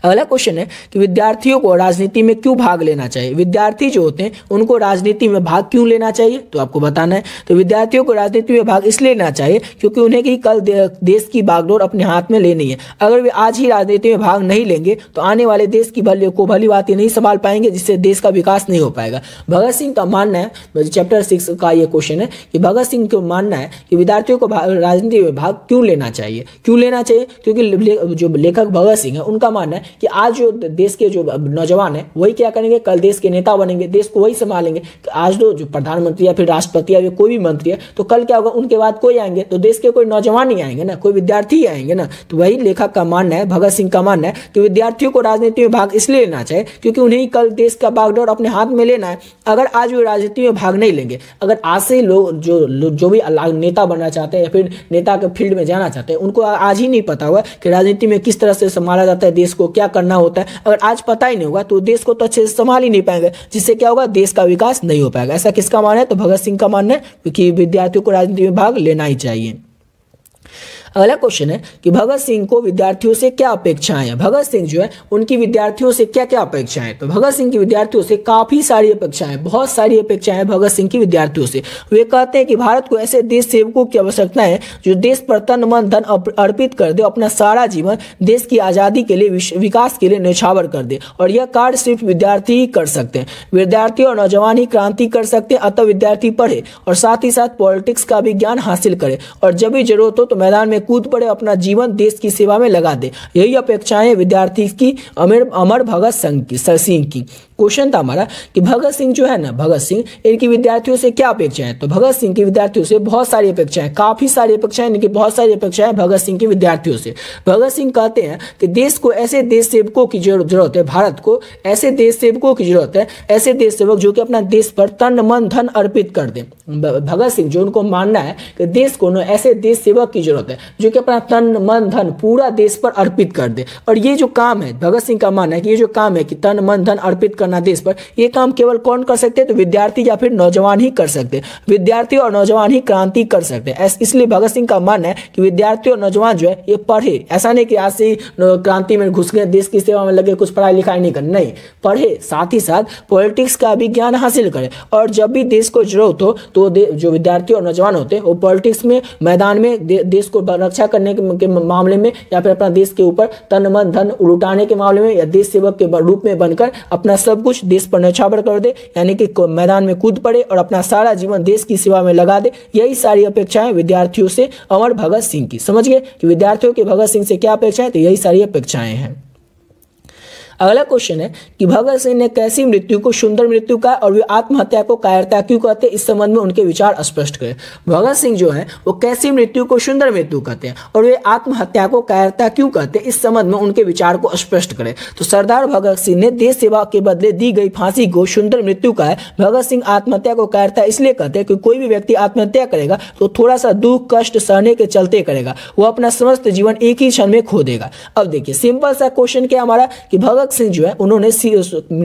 अगला क्वेश्चन है कि विद्यार्थियों को राजनीति में क्यों भाग लेना चाहिए। विद्यार्थी जो होते हैं उनको राजनीति में भाग क्यों लेना चाहिए, तो आपको बताना है। तो विद्यार्थियों को राजनीति में भाग इसलिए लेना चाहिए क्योंकि उन्हें कि कल देश की बागडोर अपने हाथ में लेनी है। अगर वे आज ही राजनीति में भाग नहीं लेंगे तो आने वाले देश की भली बातें नहीं संभाल पाएंगे, जिससे देश का विकास नहीं हो पाएगा। भगत सिंह का मानना है, चैप्टर 6 का ये क्वेश्चन है कि भगत सिंह को मानना है कि विद्यार्थियों को राजनीति में भाग क्यों लेना चाहिए। क्योंकि जो लेखक भगत सिंह है उनका मानना है कि आज जो देश के जो नौजवान है वही क्या करेंगे, कल देश के नेता बनेंगे, देश को वही संभालेंगे। आज जो प्रधानमंत्री या फिर राष्ट्रपति या कोई भी मंत्री है तो कल क्या होगा, उनके बाद कोई आएंगे तो देश के कोई नौजवान ही आएंगे ना, कोई विद्यार्थी ही आएंगे ना। तो वही लेखक का मानना है, भगत सिंह का मानना है कि विद्यार्थियों को राजनीति में भाग इसलिए लेना चाहिए क्योंकि उन्हें कल देश का बागडोर अपने हाथ में लेना है। अगर आज वे राजनीति में भाग नहीं लेंगे, अगर आज से लोग जो भी नेता बनना चाहते हैं या फिर नेता के फील्ड में जाना चाहते हैं, उनको आज ही नहीं पता हुआ कि राजनीति में किस तरह से संभाला जाता है देश को, क्या क्या करना होता है, अगर आज पता ही नहीं होगा तो देश को तो अच्छे से संभाल ही नहीं पाएंगे, जिससे क्या होगा, देश का विकास नहीं हो पाएगा। ऐसा किसका मानना है? तो भगत सिंह का मानना है, क्योंकि विद्यार्थियों को राजनीति में भाग लेना ही चाहिए। अगला क्वेश्चन है कि भगत सिंह को विद्यार्थियों से क्या अपेक्षाएं हैं? भगत सिंह जो है उनकी विद्यार्थियों से क्या क्या अपेक्षाएं? तो भगत सिंह की विद्यार्थियों से काफी सारी अपेक्षाएं, बहुत सारी अपेक्षाएं भगत सिंह की विद्यार्थियों से। वे कहते हैं कि भारत को ऐसे देश सेवकों की आवश्यकता है जो देश पर तन मन धन अर्पित कर दे, अपना सारा जीवन देश की आजादी के लिए, विकास के लिए न्यौछावर कर दे, और यह कार्य सिर्फ विद्यार्थी ही कर सकते हैं। विद्यार्थी और नौजवान ही क्रांति कर सकते हैं। अतः विद्यार्थी पढ़े और साथ ही साथ पॉलिटिक्स का भी ज्ञान हासिल करे, और जब भी जरूरत हो तो मैदान में कूद पड़े, अपना जीवन देश की सेवा में लगा दे। यही अपेक्षाएं विद्यार्थी की अमर भगत सिंह की। क्वेश्चन था हमारा कि भगत सिंह जो है ना, भगत सिंह, इनकी विद्यार्थियों से क्या अपेक्षाएं हैं? तो भगत सिंह की विद्यार्थियों से बहुत सारी अपेक्षाएं, काफी सारी अपेक्षाएं, इनकी बहुत सारी अपेक्षाएं भगत सिंह की विद्यार्थियों से। भगत सिंह कहते हैं कि देश को ऐसे देश सेवकों की जरूरत है, भारत को ऐसे देश सेवकों की जरूरत है, ऐसे देश सेवक जो कि अपना देश पर तन मन धन अर्पित कर दे। भगत सिंह जो उनको मानना है कि देश को ऐसे देश सेवक की जरूरत है जो कि अपना तन मन धन पूरा देश पर अर्पित कर दे। और ये जो काम है, भगत सिंह का मानना है कि ये जो काम है कि तन मन धन अर्पित करना देश पर, ये काम केवल कौन कर सकते हैं? तो विद्यार्थी या फिर नौजवान ही कर सकते हैं। विद्यार्थी और नौजवान ही क्रांति कर सकते हैं। इसलिए भगत सिंह का मानना है कि विद्यार्थी और नौजवान जो है ये पढ़े, ऐसा नहीं कि आज से ही क्रांति में घुस गए, देश की सेवा में लगे, कुछ पढ़ाई लिखाई नहीं करनी, नहीं, पढ़े, साथ ही साथ पॉलिटिक्स का भी ज्ञान हासिल करे, और जब भी देश को जरूरत हो तो जो विद्यार्थी और नौजवान होते हैं वो पॉलिटिक्स में, मैदान में देश को रक्षा करने के मामले में, या फिर अपना देश के ऊपर तन मन धन लुटाने के मामले में, या देश सेवक के रूप में बनकर अपना सब कुछ देश पर न्यौछावर कर दे, यानी कि मैदान में कूद पड़े और अपना सारा जीवन देश की सेवा में लगा दे। यही सारी अपेक्षाएं विद्यार्थियों से अमर भगत सिंह की। समझ गए कि विद्यार्थियों के भगत सिंह से क्या अपेक्षाएं? तो यही सारी अपेक्षाएं हैं। अगला क्वेश्चन है कि भगत सिंह ने कैसी मृत्यु को सुंदर मृत्यु कहा और वे आत्महत्या को कायरता क्यों कहते हैं? इस संबंध में उनके विचार स्पष्ट करें। भगत सिंह जो है वो कैसी मृत्यु को सुंदर मृत्यु कहते हैं और वे आत्महत्या को कायरता क्यों कहते हैं? इस संबंध में उनके विचार को स्पष्ट करें। तो सरदार भगत सिंह ने देश सेवा के बदले दी गई फांसी को सुंदर मृत्यु कहा है। भगत सिंह आत्महत्या को कायरता इसलिए कहते हैं कि कोई भी व्यक्ति आत्महत्या करेगा तो थोड़ा सा दुख कष्ट सहने के चलते करेगा, वो अपना समस्त जीवन एक ही क्षण में खो देगा। अब देखिए सिंपल सा क्वेश्चन क्या हमारा कि भगत सिंह जो है उन्होंने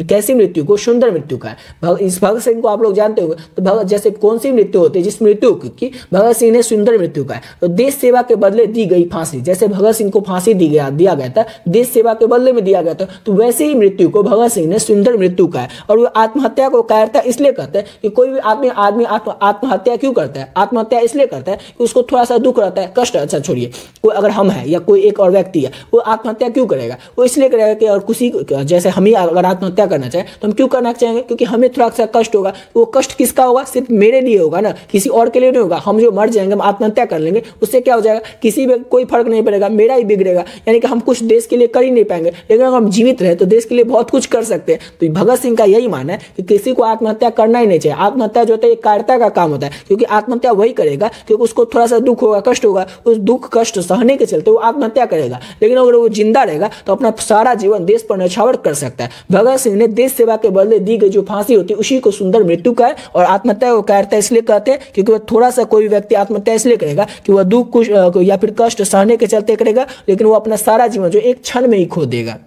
कैसी मृत्यु को सुंदर मृत्यु कहा है। इस भगत सिंह को आप लोग जानते होंगे, तो भगत जैसे कौन सी मृत्यु होती है जिस मृत्यु की भगत सिंह ने सुंदर मृत्यु कहा है? तो देश सेवा के बदले दी गई फांसी, जैसे भगत सिंह को फांसी दिया गया था, देश सेवा के बदले में दिया गया था, तो वैसे ही मृत्यु को भगत सिंह ने सुंदर मृत्यु कहा है। और वो आत्महत्या को कायरता इसलिए कहते हैं कि कोई भी आदमी आत्महत्या क्यों करता है? आत्महत्या इसलिए करता है कि उसको थोड़ा सा दुख रहता है, कष्ट, अच्छा छोड़िए, कोई अगर हम है या कोई एक और व्यक्ति है वो आत्महत्या क्यों करेगा? वो इसलिए करेगा कि और किसी जैसे हम ही अगर आत्महत्या करना चाहे तो हम क्यों करना चाहेंगे? क्योंकि हमें थोड़ा सा कष्ट होगा। वो कष्ट किसका होगा? सिर्फ मेरे लिए होगा ना, किसी और के लिए नहीं होगा। हम जो मर जाएंगे, हम आत्महत्या कर लेंगे, उससे क्या हो जाएगा? किसी में कोई फर्क नहीं पड़ेगा, मेरा ही बिगड़ेगा, यानी कि हम कुछ देश के लिए कर ही नहीं पाएंगे। लेकिन अगर हम जीवित रहे तो देश के लिए बहुत कुछ कर सकते हैं। तो भगत सिंह का यही मानना है कि किसी को आत्महत्या करना ही नहीं चाहिए। आत्महत्या जो होता है कायरता का काम होता है, क्योंकि आत्महत्या वही करेगा क्योंकि उसको थोड़ा सा दुख होगा, कष्ट होगा, उस दुख कष्ट सहने के चलते वो आत्महत्या करेगा। लेकिन अगर वो जिंदा रहेगा तो अपना सारा जीवन देश पर न्यौछावर कर सकता है। भगत सिंह ने देश सेवा के बदले दी गई जो फांसी होती है उसी को सुंदर मृत्यु का है। और आत्महत्या को कायरता इसलिए कहते हैं क्योंकि वह थोड़ा सा कोई व्यक्ति आत्महत्या इसलिए करेगा कि वह दुख या फिर कष्ट सहने के चलते करेगा, लेकिन वो अपना सारा जीवन जो एक क्षण में ही खो देगा।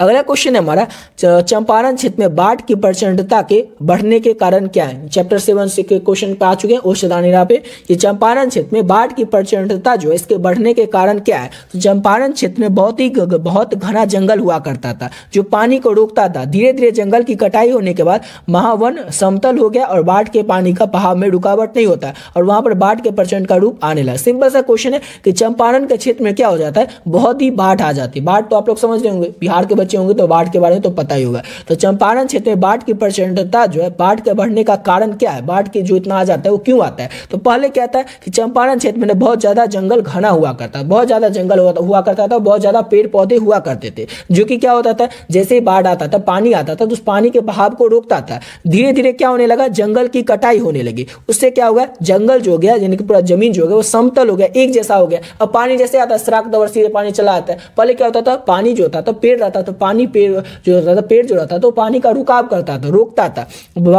अगला क्वेश्चन है हमारा, चंपारण क्षेत्र में बाढ़ की प्रचंडता के बढ़ने के कारण क्या है? चैप्टर 7 से के क्वेश्चन पे आ चुके हैं ओषधानिरा पे। ये चंपारण क्षेत्र में बाढ़ की प्रचंडता जो है इसके बढ़ने के कारण क्या है? तो चंपारण क्षेत्र में बहुत घना जंगल हुआ करता था जो पानी को रोकता था। धीरे धीरे जंगल की कटाई होने के बाद महावन समतल हो गया और बाढ़ के पानी का बहाव में रुकावट नहीं होता और वहां पर बाढ़ के प्रचंड का रूप आने लगा। सिंपल सा क्वेश्चन है कि चंपारण के क्षेत्र में क्या हो जाता है? बहुत ही बाढ़ आ जाती है। बाढ़ तो आप लोग समझ रहे होंगे, बिहार के बच्चे होंगे तो बाढ़ के बारे में तो पता ही होगा। तो चंपारण क्षेत्र में बाढ़ की प्रचंडता जो है, बाढ़ के बढ़ने का कारण क्या है? बाढ़ के जो इतना आ जाता है वो क्यों आता है? तो पहले क्या था कि चंपारण क्षेत्र में बहुत ज्यादा जंगल घना हुआ करता था, बहुत ज्यादा जंगल हुआ करता था, बहुत ज्यादा पेड़ पौधे हुआ करते थे, जो कि क्या होता था जैसे ही बाढ़ आता था, पानी आता था तो उस पानी के बहाव को रोकता था। धीरे धीरे क्या होने लगा? जंगल की कटाई होने लगी। उससे क्या होगा? जंगल जो हो गया, यानी कि पूरा जमीन जो हो गया वो समतल हो गया, एक जैसा हो गया। अब पानी जैसे आता है, सराक दवर सीधे पानी चला आता है। पहले क्या होता था? पानी जो होता था पेड़ रहता था तो पानी पेड़ जो रहता था, पेड़ जो रहता तो पानी का रुकाव करता था, रोकता था।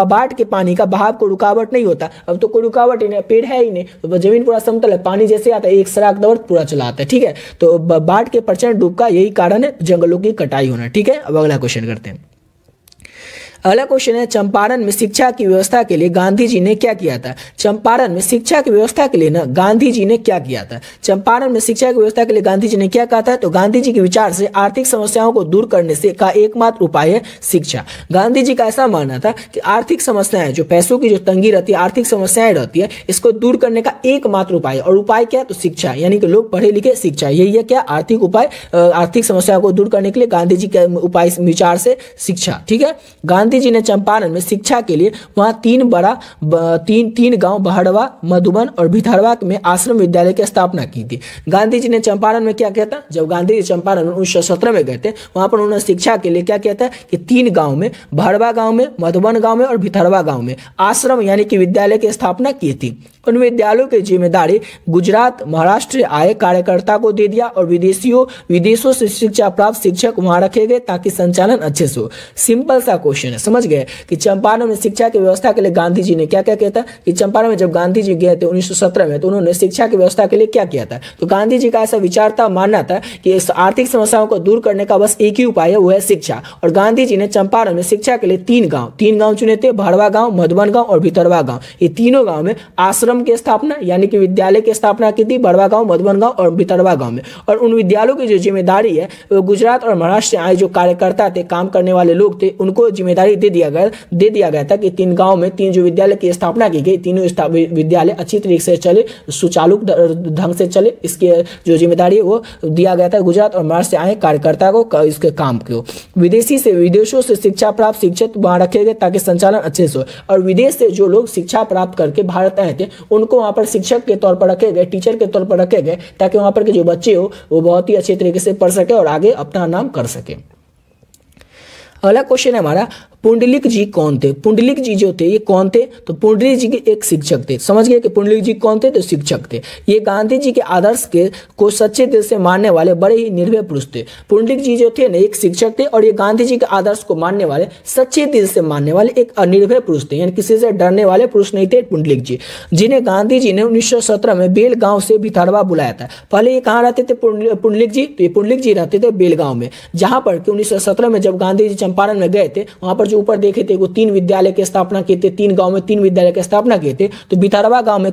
बाढ़ के पानी का बहाव को रुकावट नहीं होता। अब तो कोई रुकावट ही नहीं, पेड़ है ही नहीं, तो जमीन पूरा समतल है, पानी जैसे आता है एक सराग दौड़ पूरा चला आता है। ठीक है, तो बाढ़ के प्रचंड डूब का यही कारण है, जंगलों की कटाई होना। ठीक है, अब अगला क्वेश्चन करते हैं। अगला क्वेश्चन है, चंपारण में शिक्षा की व्यवस्था के लिए गांधी जी ने क्या किया था? चंपारण में शिक्षा की व्यवस्था के लिए ना गांधी जी ने क्या किया था? चंपारण में शिक्षा की व्यवस्था के लिए गांधी जी ने क्या कहा था? तो गांधी जी के विचार से आर्थिक समस्याओं को दूर करने से का एकमात्र उपाय है शिक्षा। गांधी जी का ऐसा मानना था कि आर्थिक समस्याएं, जो पैसों की जो तंगी रहती है, आर्थिक समस्याएं रहती है, इसको दूर करने का एकमात्र उपाय, और उपाय क्या है? तो शिक्षा, यानी कि लोग पढ़े लिखे, शिक्षा, यही है क्या? आर्थिक उपाय, आर्थिक समस्याओं को दूर करने के लिए गांधी जी के उपाय विचार से शिक्षा। ठीक है, गांधी जी ने चंपारण में शिक्षा के लिए वहां तीन गांव बहड़वा, मधुबन और भितरवा में आश्रम विद्यालय की स्थापना की थी। गांधी जी ने चंपारण में क्या किया था? जब गांधी जी चंपारण 1917 में गए थे, वहां पर उन्होंने शिक्षा के लिए क्या किया था कि 3 गांव में, बहड़वा गांव में, मधुबन गांव में और भितरवा गांव में आश्रम यानी कि विद्यालय की स्थापना की थी। उन विद्यालयों की जिम्मेदारी गुजरात, महाराष्ट्र आए कार्यकर्ता को दे दिया और विदेशों से शिक्षा प्राप्त शिक्षक वहां रखे गए ताकि संचालन अच्छे से हो। सिंपल सा क्वेश्चन है, समझ गए कि चंपारण में शिक्षा की व्यवस्था के लिए गांधी जी ने क्या क्या किया था? कि चंपारण में जब गांधी जी गए थे 1917 में, तो उन्होंने शिक्षा की व्यवस्था के लिए क्या किया था? तो गांधी जी का ऐसा विचार था, मानना था कि इस आर्थिक समस्याओं को दूर करने का बस एक ही उपाय है, वो है शिक्षा। और गांधी जी ने चंपारण में शिक्षा के लिए 3 गांव चुने थे, बहड़वा गांव, मधुबन गांव और भितरवा गांव। ये तीनों गांव में आश्रम की स्थापना यानी कि विद्यालय की स्थापना की थी, बड़वा गांव, मधुबन गांव और भितरवा गांव में। और उन विद्यालयों की जो जिम्मेदारी है वो गुजरात और महाराष्ट्र से आए जो कार्यकर्ता थे, काम करने वाले लोग थे, उनको जिम्मेदारी दे दिया गया था कि 3 गांव में 3 जो विद्यालय की स्थापना की गई, तीनों विद्यालय अच्छी तरीके से चले, सुचारू ढंग से चले, इसकी जो जिम्मेदारी है वो दिया गया था गुजरात और महाराष्ट्र से आए कार्यकर्ता को, इसके काम को। विदेशों से शिक्षा प्राप्त शिक्षक वहां रखे गए ताकि संचालन अच्छे से हो। और विदेश से जो लोग शिक्षा प्राप्त करके भारत आए थे, उनको वहां पर शिक्षक के तौर पर रखे गए, टीचर के तौर पर रखे गए, ताकि वहां पर के जो बच्चे हो वो बहुत ही अच्छे तरीके से पढ़ सके और आगे अपना नाम कर सके। अगला क्वेश्चन है हमारा, पुंडलिक जी कौन थे? पुंडलिक जी जो थे ये कौन थे? तो पुंडलिक जी के एक शिक्षक थे। समझ गए कि पुंडलिक जी कौन थे? तो शिक्षक थे। ये गांधी जी के आदर्श को सच्चे दिल से मानने वाले बड़े ही निर्भय पुरुष थे। पुंडलिक जी जो थे ना एक शिक्षक थे, और ये गांधी जी के आदर्श को मानने वाले, सच्चे दिल से मानने वाले एक निर्भय पुरुष थे, यानी किसी से डरने वाले पुरुष नहीं थे पुंडलिक जी, जिन्हें गांधी जी ने 1917 में बेलगांव से भितरवा बुलाया था। पहले ये कहाँ रहते थे पुंडलिक जी? तो ये पुंडलिक जी रहते थे बेलगांव में, जहां पर 1917 में जब गांधी जी चंपारण में गए थे, वहां पर जो ऊपर देखे थे वो 3 विद्यालय की स्थापना किए थे, 3 गांव में 3 विद्यालय की स्थापना किए थे। तो भितरवा गांव में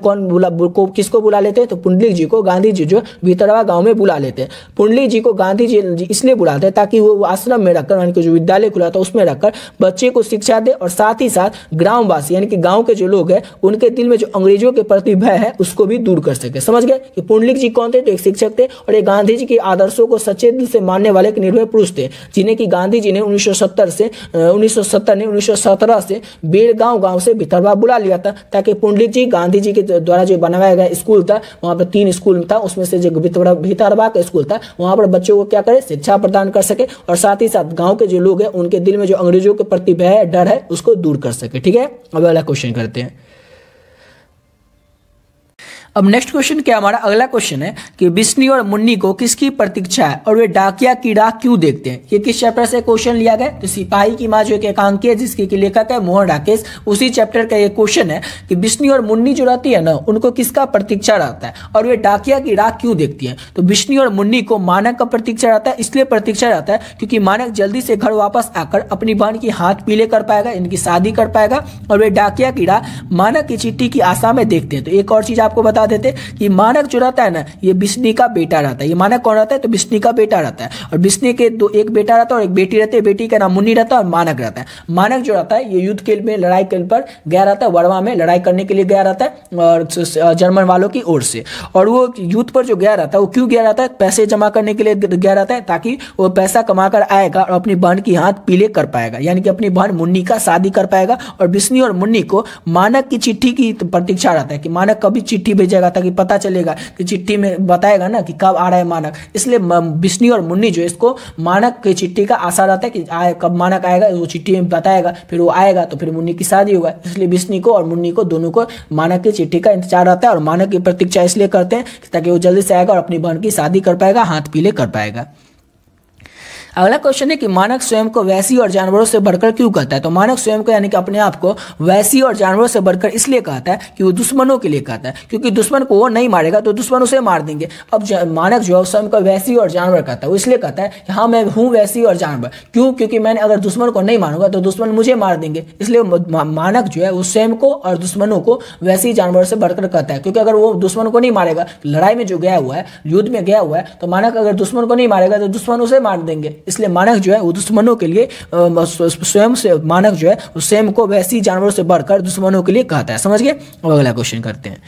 किसको बुला लेते? तो पुंडलिक जी को गांधी जी जो भितरवा गांव में बुला लेते हैं। पुंडलिक जी को गांधी जी इसलिए बुलाते हैं ताकि वो आश्रम में रखकर, यानी कि जो विद्यालय खुला था उसमें रखकर बच्चे को शिक्षा दे, और साथ ही साथ ग्रामवासी यानी कि गांव के जो लोग हैं उनके दिल में जो अंग्रेजों के प्रति भय है उसको भी दूर कर सके। समझ गए कि पुंडलिक जी कौन थे? तो एक शिक्षक थे, और एक गांधी जी के आदर्शों को सच्चे दिल से मानने वाले एक निर्भय पुरुष थे, जिन्हें कि गांधी जी ने 1917 से बेलगांव गांव से भितरवा बुला लिया था, ताकि पुंडलिक जी गांधी जी के द्वारा जो बनाया गया स्कूल था, वहां पर 3 स्कूल था, उसमें से जो भितरवा का स्कूल था वहां पर बच्चों को क्या करे? शिक्षा प्रदान कर सके, और साथ ही साथ गांव के जो लोग हैं उनके दिल में जो अंग्रेजों के प्रति भय है, डर है, उसको दूर कर सके। ठीक है, अब अगला क्वेश्चन करते हैं। अब नेक्स्ट क्वेश्चन क्या हमारा अगला क्वेश्चन है कि बिस्नी और मुन्नी को किसकी प्रतीक्षा है और वे डाकिया की राह क्यों देखते हैं? ये किस चैप्टर से क्वेश्चन लिया गया? तो सिपाही की मां जो एक एकांकी है जिसके लेखक है मोहन राकेश, उसी चैप्टर का ये क्वेश्चन है कि बिस्नी और मुन्नी जो रहती है ना उनको किसका प्रतीक्षा रहता है और वे डाकिया की राह क्यों देखती है? तो बिस्नी और मुन्नी को मानक का प्रतीक्षा रहता है, इसलिए प्रतीक्षा रहता है क्योंकि मानक जल्दी से घर वापस आकर अपनी बहन की हाथ पीले कर पाएगा, इनकी शादी कर पाएगा, और वे डाकिया की राह मानक की चिट्ठी की आशा में देखते हैं। तो एक और चीज आपको बता देते कि मानक जो रहता है ना ये बिस्नी का बेटा रहता है। ये मानक कौन रहता है? तो बिस्नी का बेटा रहता है, और बिस्नी के एक बेटा रहता है और एक बेटी रहती है। बेटी का नाम मुन्नी रहता है और मानक रहता है। मानक जो रहता है ये युद्ध के में लड़ाई के पर गया रहता है, वर्मा में लड़ाई करने के लिए गया रहता है और जर्मन वालों की ओर से। और वो युद्ध पर जो गया रहता है वो क्यों गया रहता है? पैसे जमा करने के लिए गया रहता है, ताकि वो पैसा कमा कर आएगा और अपनी बहन की हाथ पीले कर पाएगा, यानी कि अपनी बहन मुन्नी का शादी कर पाएगा। और बिस्नी और मुन्नी को मानक की चिट्ठी की प्रतीक्षा रहता है कि मानक कभी चिट्ठी भेजेगा, ताकि पता चलेगा कि चिट्ठी में बताएगा ना कि कब आ रहा है मानक। इसलिए बिस्नी और मुन्नी जो इसको मानक की चिट्ठी का आशा रहता है कि कब मानक आएगा, वो चिट्ठी में बताएगा, फिर वो आएगा तो फिर मुन्नी की शादी होगा। इसलिए बिस्नी को और मुन्नी को दोनों को मानक की चिट्ठी का इंतजार रहता है, और मानक की प्रतीक्षा इसलिए करते हैं ताकि वो जल्दी से आएगा और अपनी बहन की शादी कर पाएगा, हाथ पीले कर पाएगा। अगला क्वेश्चन है कि मानव स्वयं को वैसी और जानवरों से बढ़कर क्यों कहता है। तो मानव स्वयं को यानी कि अपने आप को वैसी और जानवरों से बढ़कर इसलिए कहता है कि वो दुश्मनों के लिए कहता है, क्योंकि दुश्मन को वो नहीं मारेगा तो दुश्मन उसे मार देंगे। अब मानव जो है स्वयं को वैसी और जानवर कहता है, वो इसलिए कहता है कि हाँ मैं हूँ वैसी और जानवर, क्यों, क्योंकि मैंने अगर दुश्मन को नहीं मारूंगा तो दुश्मन मुझे मार देंगे। इसलिए मानव जो है वो स्वयं को और दुश्मनों को वैसी जानवर से बढ़कर कहता है, क्योंकि अगर वो दुश्मन को नहीं मारेगा, लड़ाई में जो गया हुआ है, युद्ध में गया हुआ है, तो मानव अगर दुश्मन को नहीं मारेगा तो दुश्मन उसे मार देंगे। इसलिए मानव जो है वो दुश्मनों के लिए स्वयं से, मानव जो है स्वयं को वैसी जानवरों से बढ़कर दुश्मनों के लिए कहता है। समझ गए। अब अगला क्वेश्चन करते हैं।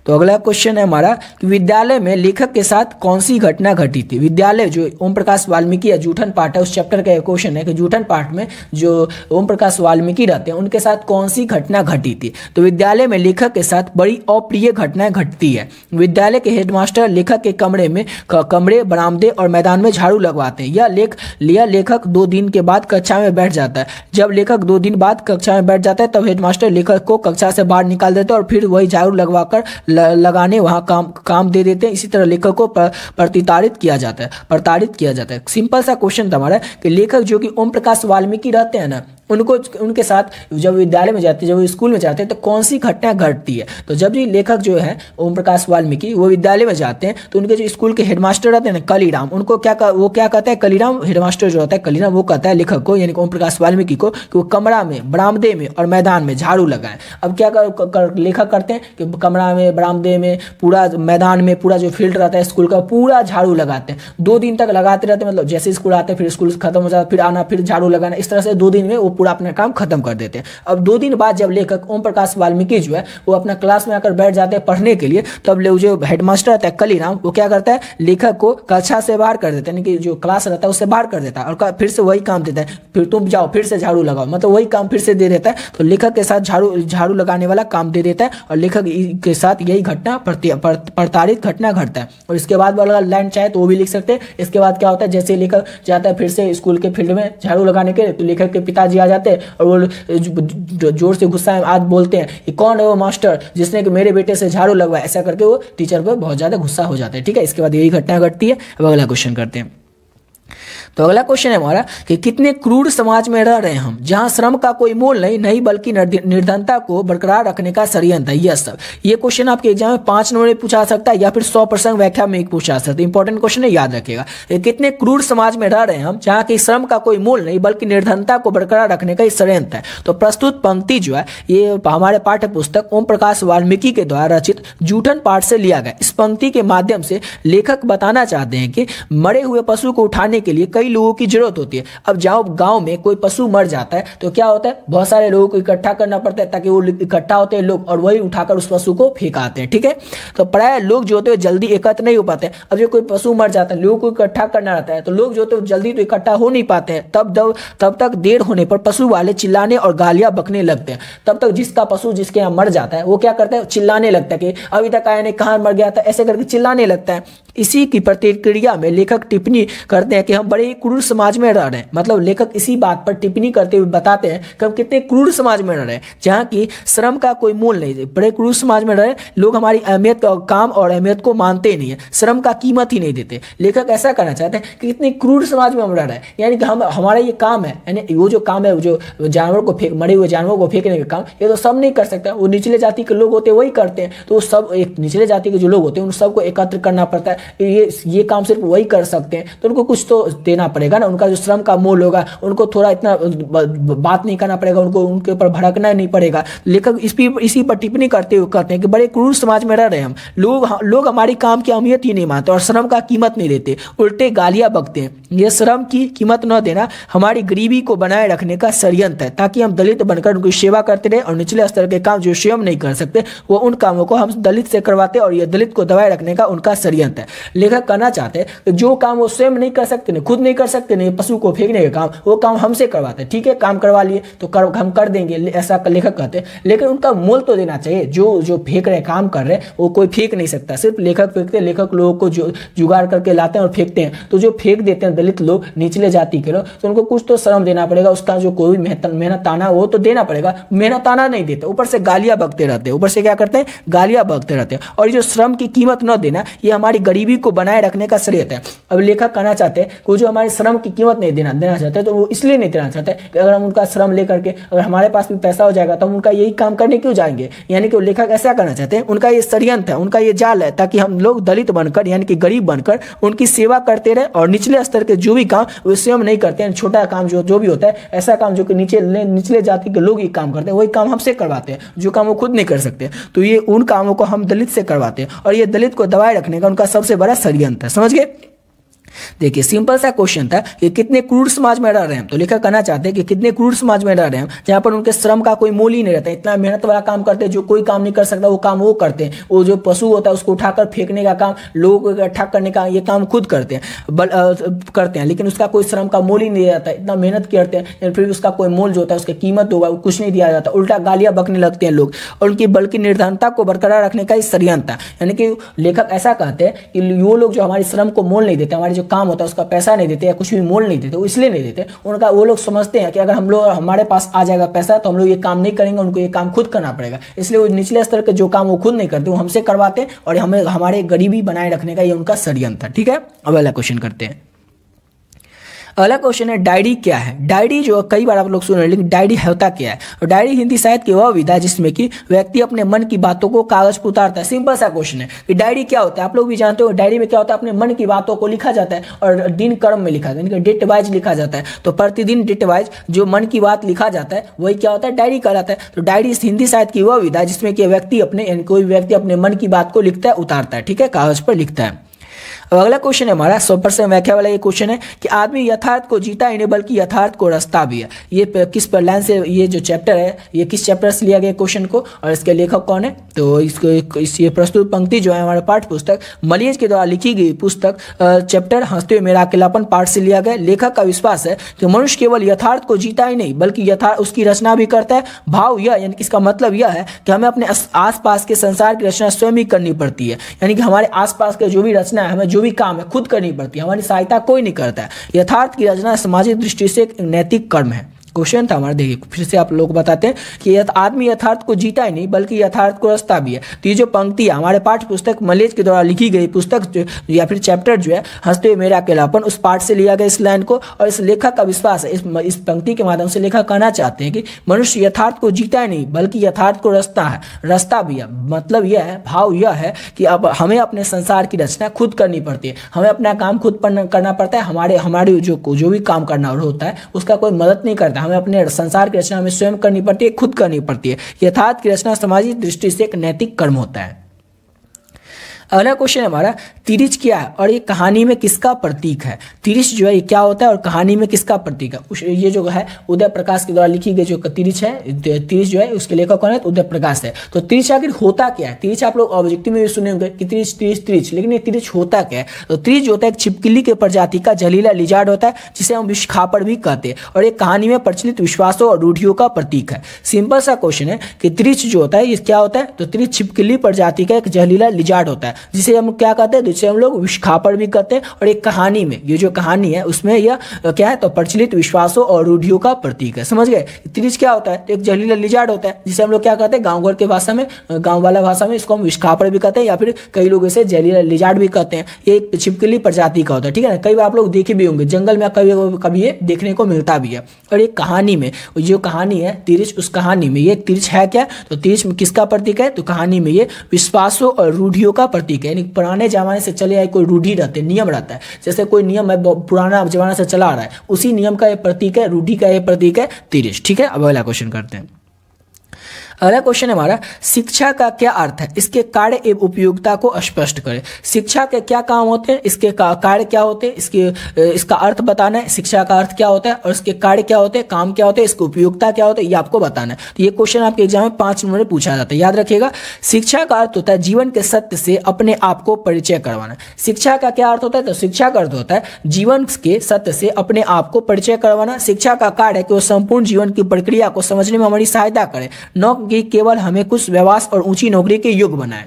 तो अगला क्वेश्चन है हमारा कि विद्यालय में लेखक के साथ कौन सी घटना घटी थी। विद्यालय जो ओम प्रकाश वाल्मीकि या जूठन पाठ है, उस चैप्टर का क्वेश्चन है कि जूठन पाठ में जो ओम प्रकाश वाल्मीकि रहते हैं उनके साथ कौन सी घटना घटी थी। तो विद्यालय में लेखक के साथ बड़ी अप्रिय घटनाएं घटती है। विद्यालय के हेडमास्टर लेखक के कमरे बरामदे और मैदान में झाड़ू लगवाते हैं। यह लेखक 2 दिन के बाद कक्षा में बैठ जाता है। जब लेखक 2 दिन बाद कक्षा में बैठ जाता है तब हेडमास्टर लेखक को कक्षा से बाहर निकाल देते हैं और फिर वही झाड़ू लगवाकर लगाने वहां काम दे देते हैं। इसी तरह लेखक को प्रताड़ित किया जाता है। सिंपल सा क्वेश्चन था हमारा कि लेखक जो कि ओम प्रकाश वाल्मीकि रहते हैं ना, उनके साथ जब विद्यालय में जाते हैं, जब स्कूल में जाते हैं तो कौन सी घटना घटती है। तो जब भी लेखक जो है ओम प्रकाश वाल्मीकि वो विद्यालय में जाते हैं तो उनके जो स्कूल के हेडमास्टर रहते हैं ना, कलीराम, उनको वो क्या कहता है, कलीराम हेडमास्टर जो होता है कलीराम, वो कहता है लेखक को यानी ओम प्रकाश वाल्मीकि को कि वो कमरा में, बरामदे में और मैदान में झाड़ू लगाएं। अब क्या लेखक करते हैं कि कमरा में, बरामदे में, पूरा मैदान में, पूरा जो फील्ड रहता है स्कूल का पूरा झाड़ू लगाते हैं। 2 दिन तक लगाते रहते हैं, मतलब जैसे स्कूल आते हैं फिर स्कूल खत्म हो जाता, फिर आना, फिर झाड़ू लगाना, इस तरह से 2 दिन में वो पूरा अपना काम खत्म कर देते हैं। अब 2 दिन बाद जब लेखक ओम प्रकाश वाल्मीकि जो है वो अपना क्लास में आकर बैठ जाते हैं पढ़ने के लिए, तब जो हेडमास्टर रहता है कलीराम, वो क्या करता है, लेखक को कक्षा से बाहर कर देता है, यानी कि जो क्लास रहता है उससे बाहर कर देता है और फिर से वही काम देता है, फिर तुम जाओ फिर से झाड़ू लगाओ, मतलब वही काम फिर से दे देता है। तो लेखक के साथ झाड़ू लगाने वाला काम दे देता है और लेखक के साथ यही घटना प्रताड़ित घटना घटता है। और इसके बाद वाला लाइन चाहे तो वो भी लिख सकते हैं। इसके बाद क्या होता है, जैसे लेखक जाता है फिर से स्कूल के फील्ड में झाड़ू लगाने के लिए, तो लेखक के पिताजी आ जाते हैं और वो जोर से गुस्सा में आज बोलते हैं कि कौन है वो मास्टर जिसने कि मेरे बेटे से झाड़ू लगवाया, ऐसा करके वो टीचर पर बहुत ज्यादा गुस्सा हो जाता है। ठीक है, इसके बाद यही घटना घटती है। अब अगला क्वेश्चन करते हैं। तो अगला क्वेश्चन है हमारा कि कितने क्रूर समाज में रह रहे हैं हम, जहां श्रम का कोई मोल नहीं बल्कि निर्धनता को बरकरार रखने का षड्यंत्र है। ये क्वेश्चन आपके एग्जाम में 5 नंबर में पूछा सकता है या फिर 100% व्याख्या में पूछा सकता है। इंपॉर्टेंट क्वेश्चन है, याद रखिएगा। कितने क्रूर समाज में रह रहे हैं हम, जहां की श्रम का कोई मोल नहीं बल्कि निर्धनता को बरकरार रखने का षड्यंत्र है। तो प्रस्तुत पंक्ति जो है ये हमारे पाठ्य पुस्तक ओम प्रकाश वाल्मीकि के द्वारा रचित जूठन पाठ से लिया गया। इस पंक्ति के माध्यम से लेखक बताना चाहते हैं कि मरे हुए पशु को उठाने के लिए कई लोगों की जरूरत होती है। अब जाओ गांव में कोई पशु मर जाता है तो क्या होता है, बहुत सारे लोगों को इकट्ठा करना पड़ता है ताकि वो इकट्ठा होते हैं लोग और वही उठाकर उस पशु को फेंकाते हैं। ठीक है, तो प्राय लोग जो होते हैं जल्दी एकत्र नहीं हो पाते। अब जो कोई पशु मर जाता है, लोगों को इकट्ठा करना रहता है तो लोग जो होते हैं जल्दी तो इकट्ठा हो नहीं पाते हैं। तब तक देर होने पर पशु वाले चिल्लाने और गालियां बकने लगते हैं। तब तक जिसका पशु जिसके यहाँ मर जाता है वो क्या करता है, चिल्लाने लगता है कि अभी तक आया नहीं, कहाँ मर गया था, ऐसे करके चिल्लाने लगता है। इसी की प्रतिक्रिया में लेखक टिप्पणी करते हैं कि हम बड़े क्रूर समाज में रह रहे हैं। मतलब लेखक इसी बात पर टिप्पणी करते हुए बताते हैं कि हम कितने क्रूर समाज में रह रहे हैं, जहाँ की श्रम का कोई मोल नहीं है। बड़े क्रूर समाज में रह रहे हैं, लोग हमारी अहमियत काम और अहमियत को मानते ही नहीं है, श्रम का कीमत ही नहीं देते। लेखक ऐसा करना चाहते हैं कि कितने क्रूर समाज में हम रह रहे हैं, यानी कि हमारा ये काम है, यानी वो जो काम है, जो जानवर को मरे हुए जानवरों को फेंकने का काम, ये तो सब नहीं कर सकता। वो निचले जाति के लोग होते हैं वही करते हैं। तो सब एक निचले जाति के जो लोग होते हैं उन सबको एकत्र करना पड़ता है। ये काम सिर्फ वही कर सकते हैं, तो उनको कुछ तो देना पड़ेगा ना। उनका जो श्रम का मोल होगा, उनको थोड़ा इतना बात नहीं करना पड़ेगा, उनको उनके ऊपर भड़कना नहीं पड़ेगा। लेखक इसी पर टिप्पणी करते हुए कहते हैं कि बड़े क्रूर समाज में रह रहे हैं हम, लोग हमारी काम की अहमियत ही नहीं मानते और श्रम का कीमत नहीं देते, उल्टे गालियां बकते हैं। यह श्रम की कीमत न देना हमारी गरीबी को बनाए रखने का षड्यंत्र है, ताकि हम दलित बनकर उनकी सेवा करते रहे और निचले स्तर के काम जो स्वयं नहीं कर सकते वो उन कामों को हम दलित से करवाते और यह दलित को दबाए रखने का उनका षड्यंत्र है। लेखक कहना चाहते हैं कि जो काम वो स्वयं नहीं कर सकते, नहीं खुद नहीं कर सकते, नहीं पशु को फेंकने का काम, वो काम हमसे करवाते हैं। ठीक है, काम करवा लिए तो हम कर देंगे, ऐसा लेखक कहते हैं। लेकिन उनका मोल तो देना चाहिए। जो फेंक रहे, काम कर रहे हैं, वो कोई फेंक नहीं सकता, सिर्फ लेखक फेंकते हैं। लेखक लोगों को जो जुगाड़ करके लाते हैं और फेंकते हैं। तो जो फेंक देते हैं दलित लोग, निचले जाति के लोग, तो उनको कुछ तो श्रम देना पड़ेगा, उसका जो कोई मेहनताना वो तो देना पड़ेगा। मेहनताना नहीं देते, ऊपर से गालियां बकते रहते हैं, और ये जो श्रम की कीमत न देना ये हमारी गरीबी गरीबी को बनाए रखने का श्रेय है। अब लेखक कहना चाहते हैं कि जो हमारे श्रम की कीमत नहीं देना चाहते, तो वो इसलिए नहीं देना चाहते कि अगर हम उनका श्रम लेकर के अगर हमारे पास भी पैसा हो जाएगा तो हम उनका यही काम करने क्यों जाएंगे। यानी कि लेखक ऐसा करना चाहते हैं, उनका ये षड्यंत्र है, उनका ये जाल है, ताकि हम लोग दलित बनकर यानी कि गरीब बनकर उनकी सेवा करते रहे और निचले स्तर के जो भी काम वो स्वयं नहीं करते हैं, छोटा काम जो भी होता है, ऐसा काम जो कि निचले जाति के लोग ये काम करते हैं, वही काम हमसे करवाते हैं, जो काम वो खुद नहीं कर सकते। तो ये उन कामों को हम दलित से करवाते हैं और ये दलित को दबाए रखने का उनका सबसे बड़ा षड्यंत्र है। समझ गए। देखिए सिंपल सा क्वेश्चन था कि कितने क्रूर समाज में रह रहे हैं, तो लेखक कहना चाहते हैं कि कितने क्रूर समाज में रह रहे हैं जहां पर उनके श्रम का कोई मोल ही नहीं रहता, इतना मेहनत वाला काम करते हैं, जो कोई काम नहीं कर सकता वो काम वो करते हैं। वो जो पशु होता है उसको उठाकर फेंकने का काम, लोगों को इकट्ठा करने का ये काम खुद करते हैं, लेकिन उसका कोई श्रम का मोल ही नहीं रहता, इतना मेहनत करते हैं फिर उसका कोई मोल जो होता है, उसकी कीमत होगा वो कुछ नहीं दिया जाता, उल्टा गालियां बकने लगते हैं लोग और उनकी बल्कि निर्धनता को बरकरार रखने का इस षड्यंत्र था। यानी कि लेखक ऐसा कहते हैं कि वो लोग जो हमारे श्रम को मोल नहीं देते, हमारे जो काम होता है उसका पैसा नहीं देते या कुछ भी मोल नहीं देते, वो इसलिए नहीं देते, उनका वो लोग समझते हैं कि अगर हम लोग हमारे पास आ जाएगा पैसा तो हम लोग ये काम नहीं करेंगे, उनको ये काम खुद करना पड़ेगा, इसलिए वो निचले स्तर के जो काम वो खुद नहीं करते वो हमसे करवाते हैं और हमें हमारे गरीबी बनाए रखने का ये उनका षड्यंत्र था। ठीक है, अब अगला क्वेश्चन करते हैं। अगला क्वेश्चन है डायरी क्या है। डायरी जो कई बार आप लोग सुन रहे हैं, लेकिन डायरी होता क्या है। और डायरी हिंदी साहित्य की वह विधा जिसमें कि व्यक्ति अपने मन की बातों को कागज पर उतारता है। सिंपल सा क्वेश्चन है कि डायरी क्या होता है, आप लोग भी जानते हो डायरी में क्या होता है, अपने मन की बातों को लिखा जाता है और दिन क्रम में लिखा जाता है, डेट वाइज लिखा जाता है। तो प्रतिदिन डेट वाइज जो मन की बात लिखा जाता है वही क्या होता है, डायरी कहलाता है। तो डायरी हिंदी साहित्य की वह विधा जिसमें कि व्यक्ति अपने कोई व्यक्ति अपने मन की बात को लिखता है, उतारता है, ठीक है, कागज पर लिखता है। अब अगला क्वेश्चन है हमारा 100% व्याख्या वाला ये क्वेश्चन है कि आदमी यथार्थ को जीता ही नहीं बल्कि यथार्थ को रचता भी है। ये किस पर लाइन से, ये जो चैप्टर है ये किस चैप्टर से लिया गया क्वेश्चन को और इसके लेखक कौन है। तो इसको ये प्रस्तुत पंक्ति जो है हमारा पाठ्य पुस्तक मलियज के द्वारा लिखी गई पुस्तक चैप्टर हंसते हुए मेरा अकेलापन पाठ से लिया गया। लेखक का विश्वास है कि मनुष्य केवल यथार्थ को जीता ही नहीं बल्कि यथार्थ उसकी रचना भी करता है। भाव यह यानी कि इसका मतलब यह है कि हमें अपने आसपास के संसार की रचना स्वयं ही करनी पड़ती है। यानी कि हमारे आसपास के जो भी रचना है, हमें जो भी काम है खुद करनी पड़ती है, हमारी सहायता कोई नहीं करता है। यथार्थ की रचना सामाजिक दृष्टि से एक नैतिक कर्म है। क्वेश्चन था हमारा, देखिए फिर से आप लोग बताते हैं कि आदमी यथार्थ को जीता ही नहीं बल्कि यथार्थ को रचता भी है। तो ये जो पंक्ति है हमारे पाठ्य पुस्तक मलेज के द्वारा लिखी गई पुस्तक या फिर चैप्टर जो है हंसते हुए मेरा अकेलापन, उस पाठ से लिया गया इस लाइन को। और इस लेखक का विश्वास है, इस पंक्ति के माध्यम से लेखक कहना चाहते हैं कि मनुष्य यथार्थ को जीता ही नहीं बल्कि यथार्थ को रचता है, रचता भी है। मतलब यह है, भाव यह है कि अब हमें अपने संसार की रचना खुद करनी पड़ती है, हमें अपना काम खुद करना पड़ता है। हमारे जो भी काम करना होता है उसका कोई मदद नहीं करता, हमें अपने संसार की रचना में स्वयं करनी पड़ती है, खुद करनी पड़ती है। यथार्थ की रचना सामाजिक दृष्टि से एक नैतिक कर्म होता है। अगला क्वेश्चन हमारा तिरिच क्या है और ये कहानी में किसका प्रतीक है। तिरिच जो है ये क्या होता है और कहानी में किसका प्रतीक है। ये जो है उदय प्रकाश के द्वारा लिखी गई जो तिरिच है, तिरिच जो है उसके लेखक कौन है, तो उदय प्रकाश है। तो तिरिच आखिर होता क्या है। तिरिच आप लोग ऑब्जेक्टिव में भी सुने होंगे कि तिरिच तिरिच तिरिच, लेकिन ये तिरिच होता क्या है। तो तिरिच जो होता है एक छिपकली के प्रजाति का जहरीला लिजार्ड होता है जिसे हम विषखापड़ भी कहते हैं और एक कहानी में प्रचलित विश्वासों और रूढ़ियों का प्रतीक है। सिंपल सा क्वेश्चन है कि तिरिच जो होता है ये क्या होता है। तो तिरिच छिपकली प्रजाति का एक जहरीला लिजार्ड होता है जिसे हम क्या कहते हैं, जिसे हम लोग विषखापड़ भी कहते हैं। और एक कहानी में, ये जो कहानी है उसमें यह क्या है, तो प्रचलित विश्वासों और रूढ़ियों का प्रतीक है। समझ गए। तिरिच क्या होता है, तो एक जहरीला लिजार्ड होता है जिसे हम लोग क्या कहते हैं, गाँव घर के भाषा में, गाँव वाला भाषा में इसको हम विषखापड़ भी कहते हैं या फिर कई लोग इसे जहरीला लिजार्ड भी कहते हैं। ये एक छिपकली प्रजाति का होता है, ठीक है ना। कई बार आप लोग देखे भी होंगे जंगल में, कभी ये देखने को मिलता भी है। और एक कहानी में, जो कहानी है तिरिच, उस कहानी में ये तिरिच है क्या, तो तिरिच में किसका प्रतीक है, तो कहानी में ये विश्वासों और रूढ़ियों का प्रतीक है। यानी पुराने जमाने से चले आए कोई रूढ़ी रहते, नियम रहता है, जैसे कोई नियम है पुराना जमाना से चला आ रहा है, उसी नियम का ये प्रतीक है, रूढ़ी का ये प्रतीक है तिरिच। ठीक है, अब अगला क्वेश्चन करते हैं। अगला क्वेश्चन हमारा शिक्षा का क्या अर्थ है, इसके कार्य एवं उपयोगिता को स्पष्ट करें। शिक्षा के क्या काम होते हैं, इसके कार्य क्या होते हैं, इसका अर्थ बताना है। शिक्षा का अर्थ क्या होता है और इसके कार्य क्या होते हैं, काम क्या होते हैं, इसकी उपयोगिता क्या होते हैं, ये आपको बताना है। तो ये क्वेश्चन आपके एग्जाम में 5 नंबर में पूछा जाता है, याद रखिएगा। शिक्षा का अर्थ होता है जीवन के सत्य से अपने आप को परिचय करवाना। शिक्षा का क्या अर्थ होता है, तो शिक्षा का अर्थ होता है जीवन के सत्य से अपने आप को परिचय करवाना। शिक्षा का कार्य है कि वो संपूर्ण जीवन की प्रक्रिया को समझने में हमारी सहायता करे, न कि केवल हमें कुछ व्यवसाय और ऊंची नौकरी के योग्य बनाए।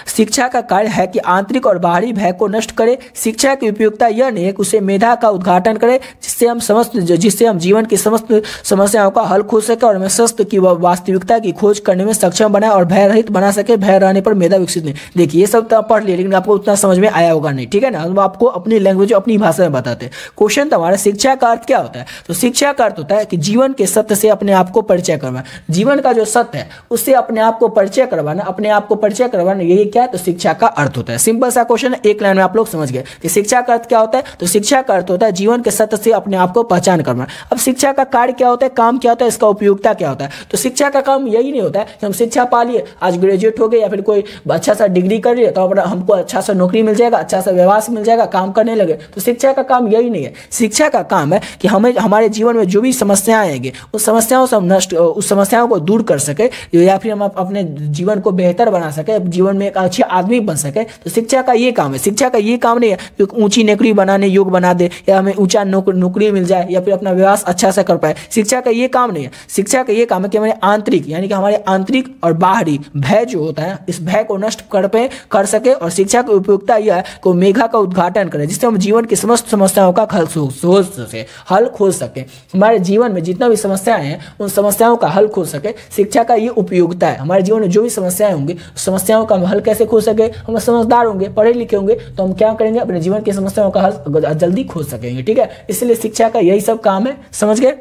शिक्षा का कार्य है कि आंतरिक और बाहरी भय को नष्ट करे। शिक्षा की उपयोगिता यह नहीं है कि उसे मेधा का उद्घाटन करे जिससे हम जीवन की समस्त समस्याओं का हल खोज सके और हमें सत्य की वास्तविकता की खोज करने में सक्षम बनाए और भय रहित बना सके। भय रहने पर मेधा विकसित नहीं। देखिए ये सब तो आप पढ़ लिए, लेकिन आपको उतना समझ में आया होगा नहीं, ठीक है ना। हम आपको अपनी लैंग्वेज अपनी भाषा में बताते हैं। क्वेश्चन तो हमारा शिक्षा का अर्थ क्या होता है? तो शिक्षा का अर्थ होता है कि जीवन के सत्य से अपने आप को परिचय करवाना। जीवन का जो सत्य है उससे अपने आप को परिचय करवाना, अपने आप को परिचय करवाना, यही क्या है? तो शिक्षा का अर्थ होता है। सिंपल सा क्वेश्चन है, एक लाइन में आप लोग समझ गए कि शिक्षा का अर्थ क्या होता है। तो शिक्षा का अर्थ होता है जीवन के सत्य से अपने आप को पहचान करना। अब शिक्षा का कार्य क्या होता है, काम क्या होता है, इसका उपयोगिता क्या होता है? तो शिक्षा का काम यही नहीं होता है कि हम शिक्षा पा लिए, आज ग्रेजुएट हो गए या फिर कोई अच्छा सा डिग्री कर लिए तो हमको अच्छा सा नौकरी मिल जाएगा, अच्छा सा व्यवसाय मिल जाएगा, काम करने लगे। तो शिक्षा का काम यही नहीं है। शिक्षा का काम है कि हमें हमारे जीवन में जो भी समस्याएं आएंगी उस समस्याओं से हम उस समस्याओं को दूर कर सके या फिर हम अपने जीवन को बेहतर बना सके, जीवन में एक अच्छे आदमी बन सके। तो शिक्षा का ये काम है। शिक्षा का ये काम नहीं है कि ऊंची नौकरी बनाने योग्य बना दे या हमें ऊंचा नौकरी मिल जाए या फिर अपना व्यवसाय अच्छा से कर पाए। शिक्षा का ये काम नहीं है। शिक्षा का ये काम है कि हमारे आंतरिक यानी कि हमारे आंतरिक और बाहरी भय जो होता है इस भय को नष्ट कर सके। और शिक्षा की उपयोगिता यह है कि मेघा का उद्घाटन करें जिससे हम जीवन की समस्त समस्याओं का हल खोज सके। हमारे जीवन में जितना भी समस्याएं हैं उन समस्याओं का हल खोज सके। शिक्षा का ये उपयोगिता है। हमारे जीवन में जो भी समस्याएं होंगी समस्याओं का हम हल कैसे खोज सके। हम समझदार होंगे, पढ़े लिखे होंगे तो हम क्या करेंगे, अपने जीवन की समस्याओं का हल जल्दी खोज सकेंगे, ठीक है। इसलिए शिक्षा का यही सब काम है, समझ गए।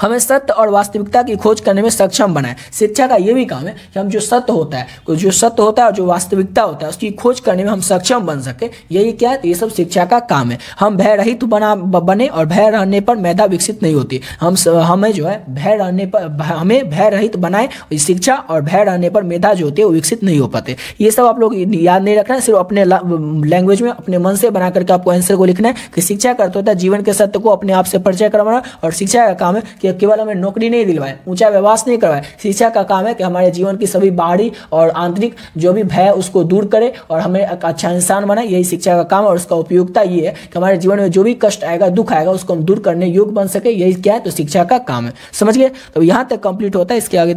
हमें सत्य और वास्तविकता की खोज करने में सक्षम बनाए। शिक्षा का यह भी काम है कि हम जो सत्य होता है और जो वास्तविकता होता है उसकी खोज करने में हम सक्षम बन सके। यही क्या है, ये सब शिक्षा का काम है। हम भय रहित बने और भय रहने पर मेधा विकसित नहीं होती। हमें जो है हमें भय रहित बनाए। शिक्षा और भय रहने पर मेधा जो होती है वो विकसित नहीं हो पाते। ये सब आप लोग याद नहीं रखना है, सिर्फ अपने लैंग्वेज में अपने मन से बना करके आपको आंसर को लिखना है कि शिक्षा का अर्थ होता है जीवन के सत्य को अपने आप से परिचय करवाना। और शिक्षा का काम है कि केवल हमें नौकरी नहीं दिलवाए, ऊंचा व्यवसाय नहीं करवाए। शिक्षा का काम है कि हमारे जीवन की सभी बाहरी और आंतरिक जो भी भय उसको दूर करे और हमें एक अच्छा इंसान बनाए। यही शिक्षा का काम है। और उसका उपयोगिता ये है कि हमारे जीवन में जो भी कष्ट आएगा, दुख आएगा, उसको हम दूर करने योग्य बन सके। यही क्या है, तो शिक्षा का काम है, समझ गए। तो यहाँ तक कंप्लीट होता है। इसके आगे